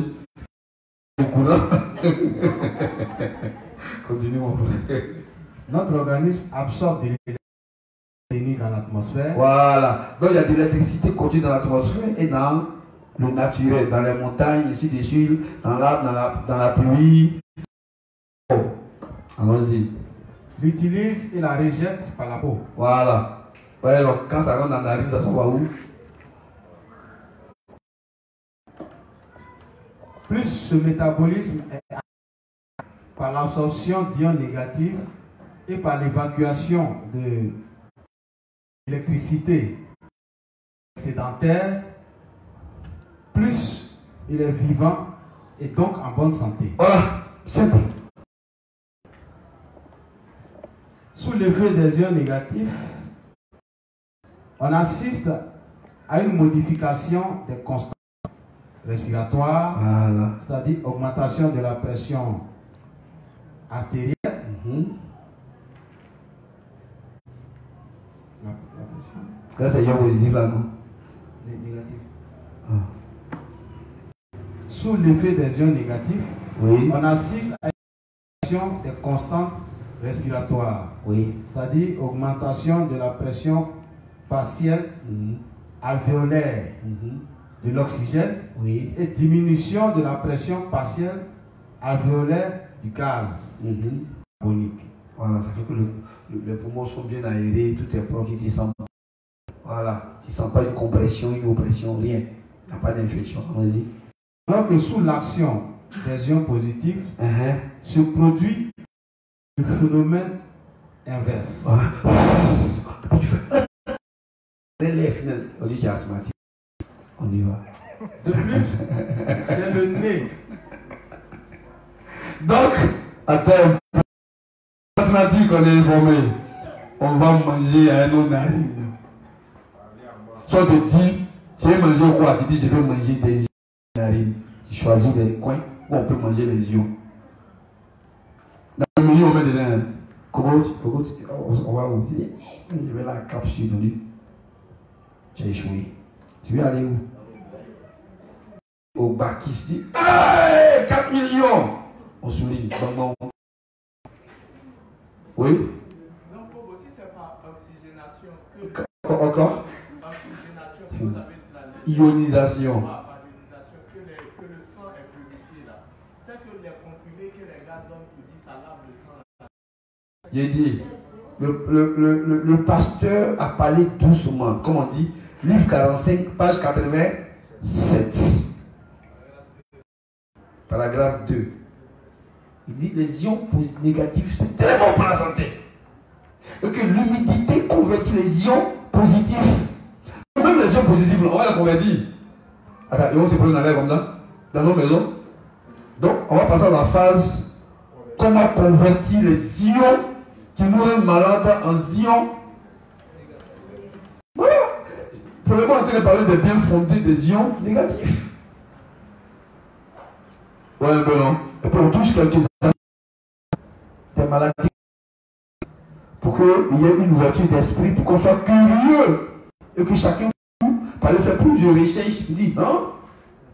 le courant. Continue mon frère. Notre organisme absorbe de l'électricité dans l'atmosphère. Voilà. Donc il y a de l'électricité continue dans l'atmosphère et dans le naturel, dans les montagnes, ici dessus, dans l'arbre, dans la pluie. Oh. Allons-y. L'utilise et la rejette par la peau. Voilà. Ouais, donc quand ça rentre dans la narine, ça s'en va où? Plus ce métabolisme est par l'absorption d'ions négatifs et par l'évacuation de l'électricité sédentaire, plus il est vivant et donc en bonne santé. Voilà, simple. Sous l'effet des ions négatifs, on assiste à une modification des constantes respiratoires, Voilà. c'est-à-dire augmentation de la pression artérielle. La pression. Quand c'est ion positif là, non? Les négatifs. Sous l'effet des ions négatifs, Oui. on assiste à une augmentation des constantes respiratoires. Oui. C'est-à-dire augmentation de la pression partielle alvéolaire de l'oxygène et diminution de la pression partielle alvéolaire du gaz carbonique. Voilà, ça fait que les poumons sont bien aérés, tout est propre, tu ne sens pas. Voilà, tu ne sens pas une compression, une oppression, rien. Il n'y a pas d'infection. Allons-y. Alors que sous l'action des ions positifs, se produit le phénomène inverse. Tu fais on dit qu'il est asthmatique. On y va. De plus, c'est le nez. Donc, attends, asthmatique, on est informé. On va manger à un autre narine. Soit tu dis, tu veux manger quoi? Tu dis, je vais manger des narines. Tu choisis des coins où on peut manger les ions. Dans le menu, on met dedans. On va où? Tu dis, je vais la capsule. Tu as échoué. Tu veux aller où? Au bac ici. Hey, 4 millions! On souligne. Oui? Donc, pour aussi, c'est par oxygénation que. Encore? Oxygénation que vous avez de la Ionisation. par ionisation que le sang est purifié là. C'est que les comprimés que les gars donnent pour dire ça lave le sang là. J'ai dit, le pasteur a parlé doucement, comme on dit, livre 45, page 87. Paragraphe 2. Il dit les ions négatifs, c'est très bon pour la santé. Et que l'humidité convertit les ions positifs. Même les ions positifs, on va les convertir. Attends, et on se prend dans l'air comme ça, dans nos maisons. Donc, on va passer à la phase comment convertir les ions qui nous rendent malades en ions. Voilà. Pour le moment, on est en train de parler des bien fondés des ions négatifs. Ouais, un peu non. Et puis on touche quelques des maladies pour qu'il y ait une ouverture d'esprit, pour qu'on soit curieux et que chacun par aller faire plus de recherches, il dit, hein?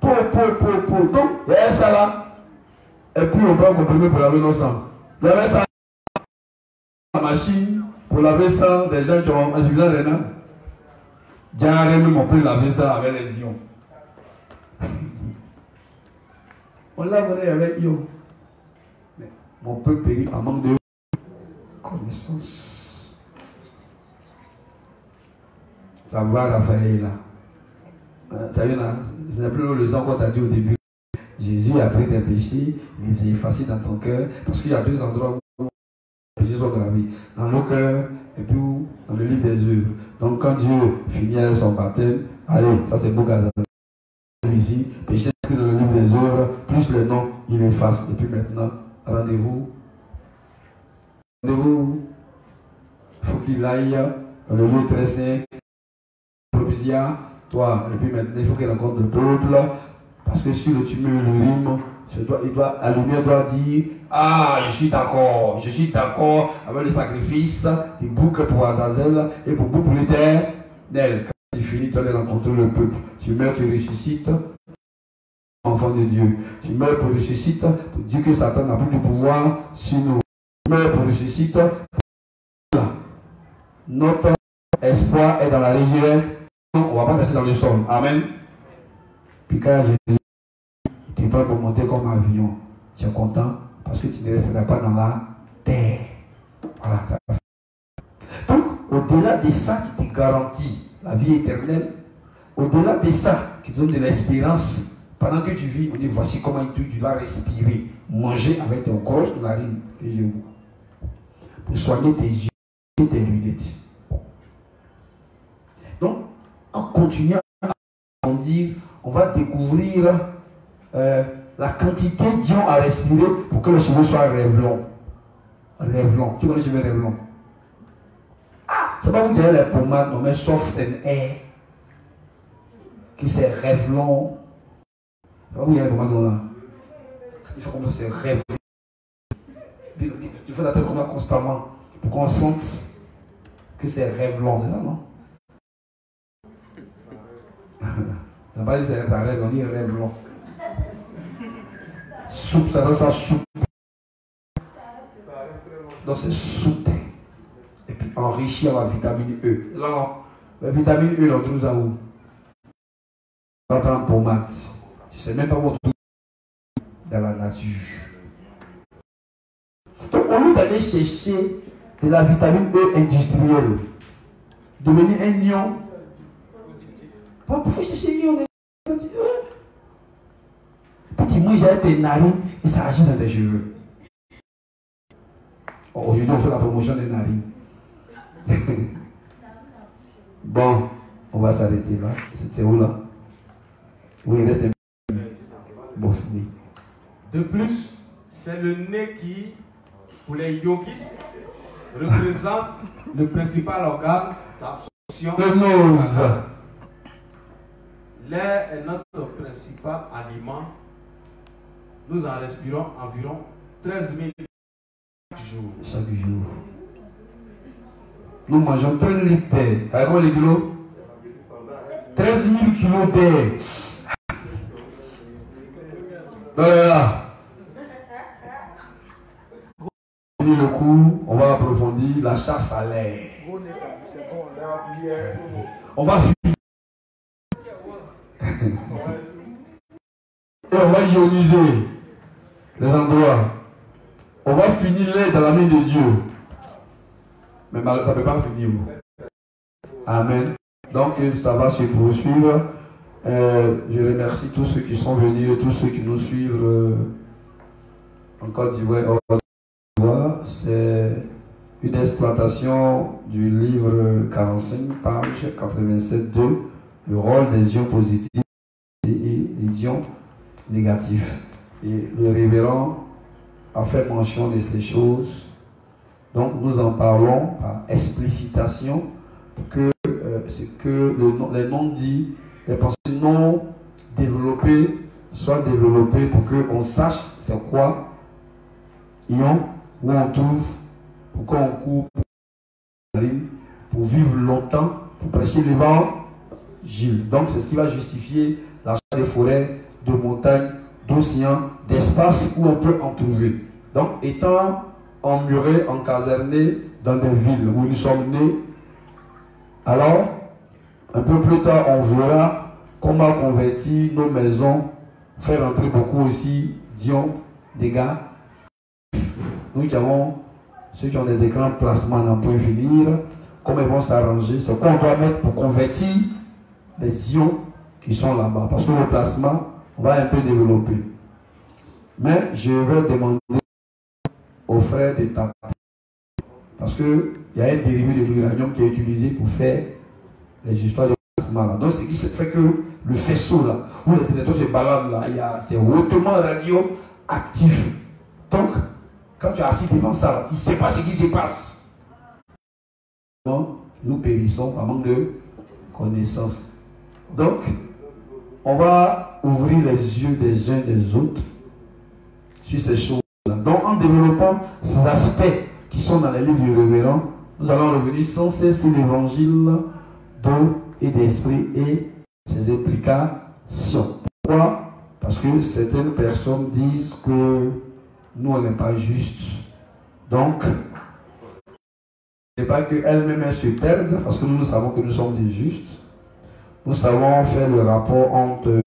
Donc, il y a ça là. Et puis on prend un comprimé pour laver nos sangs. Il y avait ça la machine pour laver ça des gens qui ont insuffisance rénale. Diarrhée, même on peut laver ça avec les ions. On lave avec ions. Mais on peut périr par manque de connaissance. Ça va, Raphaël là. Tu as vu là, ce n'est plus le sang qu'on t'a dit au début. Jésus a pris tes péchés, il les a effacés dans ton cœur, parce qu'il y a deux endroits où les péchés sont gravés. Dans le cœur et puis dans le livre des œuvres. Donc quand Dieu finit son baptême, allez, ça c'est beau gaz. Ici, péché inscrit dans le livre des œuvres, plus le nom, il efface. Et puis maintenant, rendez-vous. Rendez-vous. Il faut qu'il aille dans le lieu très saint, propitiaire, toi. Et puis maintenant, il faut qu'il rencontre le peuple. Parce que sur le tumulte, le rime, la lumière doit dire, ah, je suis d'accord avec le sacrifice des boucs pour Azazel et pour l'éternel. Quand tu finis, tu allais rencontrer le peuple. Tu meurs, tu ressuscites, enfant de Dieu. Tu meurs pour ressusciter, pour dire que Satan n'a plus de pouvoir sur nous. Tu meurs pour ressusciter. Notre espoir est dans la résurrection. On ne va pas rester dans le sol. Amen. Puis quand Jésus était prêt pour monter comme un avion, tu es content parce que tu ne resteras pas dans la terre. Voilà. Donc, au-delà de ça qui te garantit la vie éternelle, au-delà de ça qui te donne de l'espérance, pendant que tu vis, on dit voici comment tu dois respirer, manger avec tes grosses narines que je vois, pour soigner tes yeux et tes lunettes. Donc, en continuant à grandir, on va découvrir la quantité d'ions à respirer pour que le cheveu soit rêvelon. Rêvelon. Tu connais le cheveu rêvelon? Ah, c'est pas vous dire les pommades nommées soft and air. Que c'est rêvelon. C'est pas vous dire les pommades là. Quand tu fais comme ça, c'est rêvelon. Tu fais la tête comme ça constamment pour qu'on sente que c'est rêvelon, c'est ça, non? On n'a pas dit c'est un rêve, on dit rêve blanc. Soupe, ça reste en soupe. Donc c'est sous terre. Et puis enrichi à la vitamine E. Là, la vitamine E, on trouve ça où? On va prendre pommade. Tu ne sais même pas où on trouve dans la nature. Donc au lieu d'aller chercher de la vitamine E industrielle, devenir un ion, il faut chercher un ion. Petit moi j'ai tes narines et ça agit dans tes cheveux. Aujourd'hui on fait la promotion des narines. Bon, on va s'arrêter là. C'est où là? Oui, il reste un bon fini. De plus, c'est le nez qui, pour les yogis, représente le principal organe d'absorption. Le nose. L'air est notre principal aliment. Nous en respirons environ 13 000 chaque jour. Chaque jour. Nous mangeons 13 litres d'air. Avec combien de kilos? 13 000 kilos d'air. Voilà. Le coup, on va approfondir la chasse à l'air. On va finir. Et on va ioniser les endroits. On va finir l'air dans la main de Dieu. Mais ça ne peut pas finir. Amen. Donc ça va se poursuivre. Je remercie tous ceux qui sont venus et tous ceux qui nous suivent en Côte d'Ivoire. C'est une exploitation du livre 45, page 87.2, le rôle des ions positifs et des ions négatifs. Et le révérend a fait mention de ces choses. Donc nous en parlons par explicitation que ce que les non-dits, les pensées non développées soient développées pour qu'on sache c'est quoi ion, où on trouve, pourquoi on court, pour vivre longtemps, pour prêcher l'évangile. Donc c'est ce qui va justifier l'achat des forêts, de montagnes, d'océans, d'espaces où on peut en trouver. Donc étant emmurés, encasernés dans des villes où nous sommes nés, alors un peu plus tard on verra comment convertir nos maisons, faire entrer beaucoup aussi d'ions, des gars. Nous qui avons ceux qui ont des écrans plasma n'en peuvent finir, comment ils vont s'arranger, c'est quoi on doit mettre pour convertir les ions qui sont là-bas. Parce que le plasma, on va un peu développer. Mais je vais demander aux frères de taper. Parce qu'il y a un dérivé de l'uranium qui est utilisé pour faire les histoires de plasma là. Donc ce qui fait que le faisceau là, où les électrons se baladent là, c'est hautement radioactif. Donc, quand tu es assis devant ça, là, tu ne sais pas ce qui se passe. Nous périssons par manque de connaissances. Donc, on va ouvrir les yeux des uns des autres sur ces choses-là. Donc, en développant ces aspects qui sont dans les livres du révérend, nous allons revenir sans cesse sur l'évangile d'eau et d'esprit et ses implications. Pourquoi? Parce que certaines personnes disent que nous, on n'est pas juste. Donc, ce n'est pas qu'elles-mêmes se perdent, parce que nous savons que nous sommes des justes. Nous savons faire le rapport entre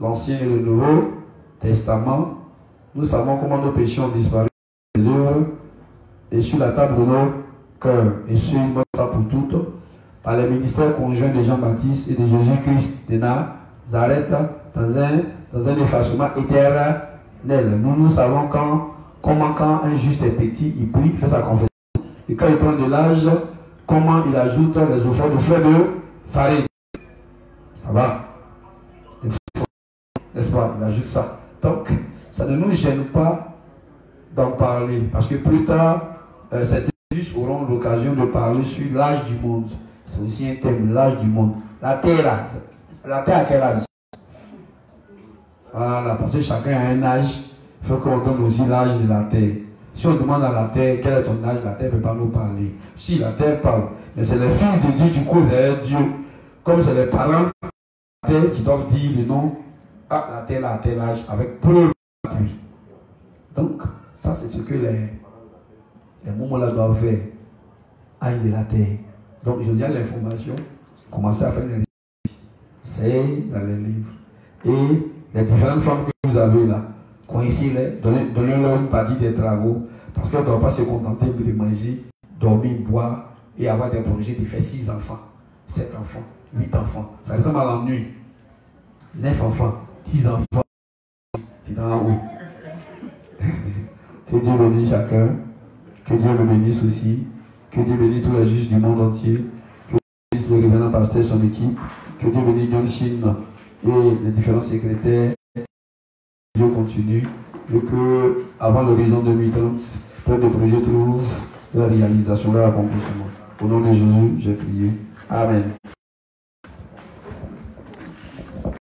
l'Ancien et le Nouveau Testament. Nous savons comment nos péchés ont disparu des œuvres et sur la table de nos cœurs. Et ce, une bonne fois pour toutes, par les ministères conjoints de Jean-Baptiste et de Jésus-Christ de Nazareth, dans un effacement éternel. Nous savons comment quand un juste est petit, il prie, il fait sa confession. Et quand il prend de l'âge, comment il ajoute les offrandes de fleurs de farine. Ça va. N'est-ce pas? Il ajoute ça. Donc, ça ne nous gêne pas d'en parler. Parce que plus tard, certains justes auront l'occasion de parler sur l'âge du monde. C'est aussi un thème, l'âge du monde. La terre, là. La terre à quel âge? Voilà, parce que chacun a un âge. Il faut qu'on donne aussi l'âge de la terre. Si on demande à la terre quel est ton âge, la terre ne peut pas nous parler. Si la terre parle, mais c'est les fils de Dieu, du coup, c'est Dieu. Comme c'est les parents de la terre qui doivent dire le nom, ah, la terre a tel âge, avec preuve d'appui. Donc, ça, c'est ce que Les moments-là doivent faire âge de la terre. Donc, je viens l'information, commencez à faire des recherches. C'est dans les livres. Et les différentes femmes que vous avez là, coïncidez, donnez-leur une partie des travaux, parce qu'elles ne doivent pas se contenter de manger, dormir, boire et avoir des projets de faire 6 enfants, 7 enfants, 8 enfants. Ça ressemble à l'ennui. 9 enfants, 10 enfants, c'est dans la haut. Que Dieu bénisse chacun, que Dieu le bénisse aussi, que Dieu bénisse tous les juges du monde entier, que Dieu bénisse le révérend pasteur et son équipe, que Dieu bénisse John Shin et les différents secrétaires. Dieu continue et que avant l'horizon 2030, plein de projets trouvent leur réalisation, leur accomplissement. Au nom de Jésus, j'ai prié. Amen.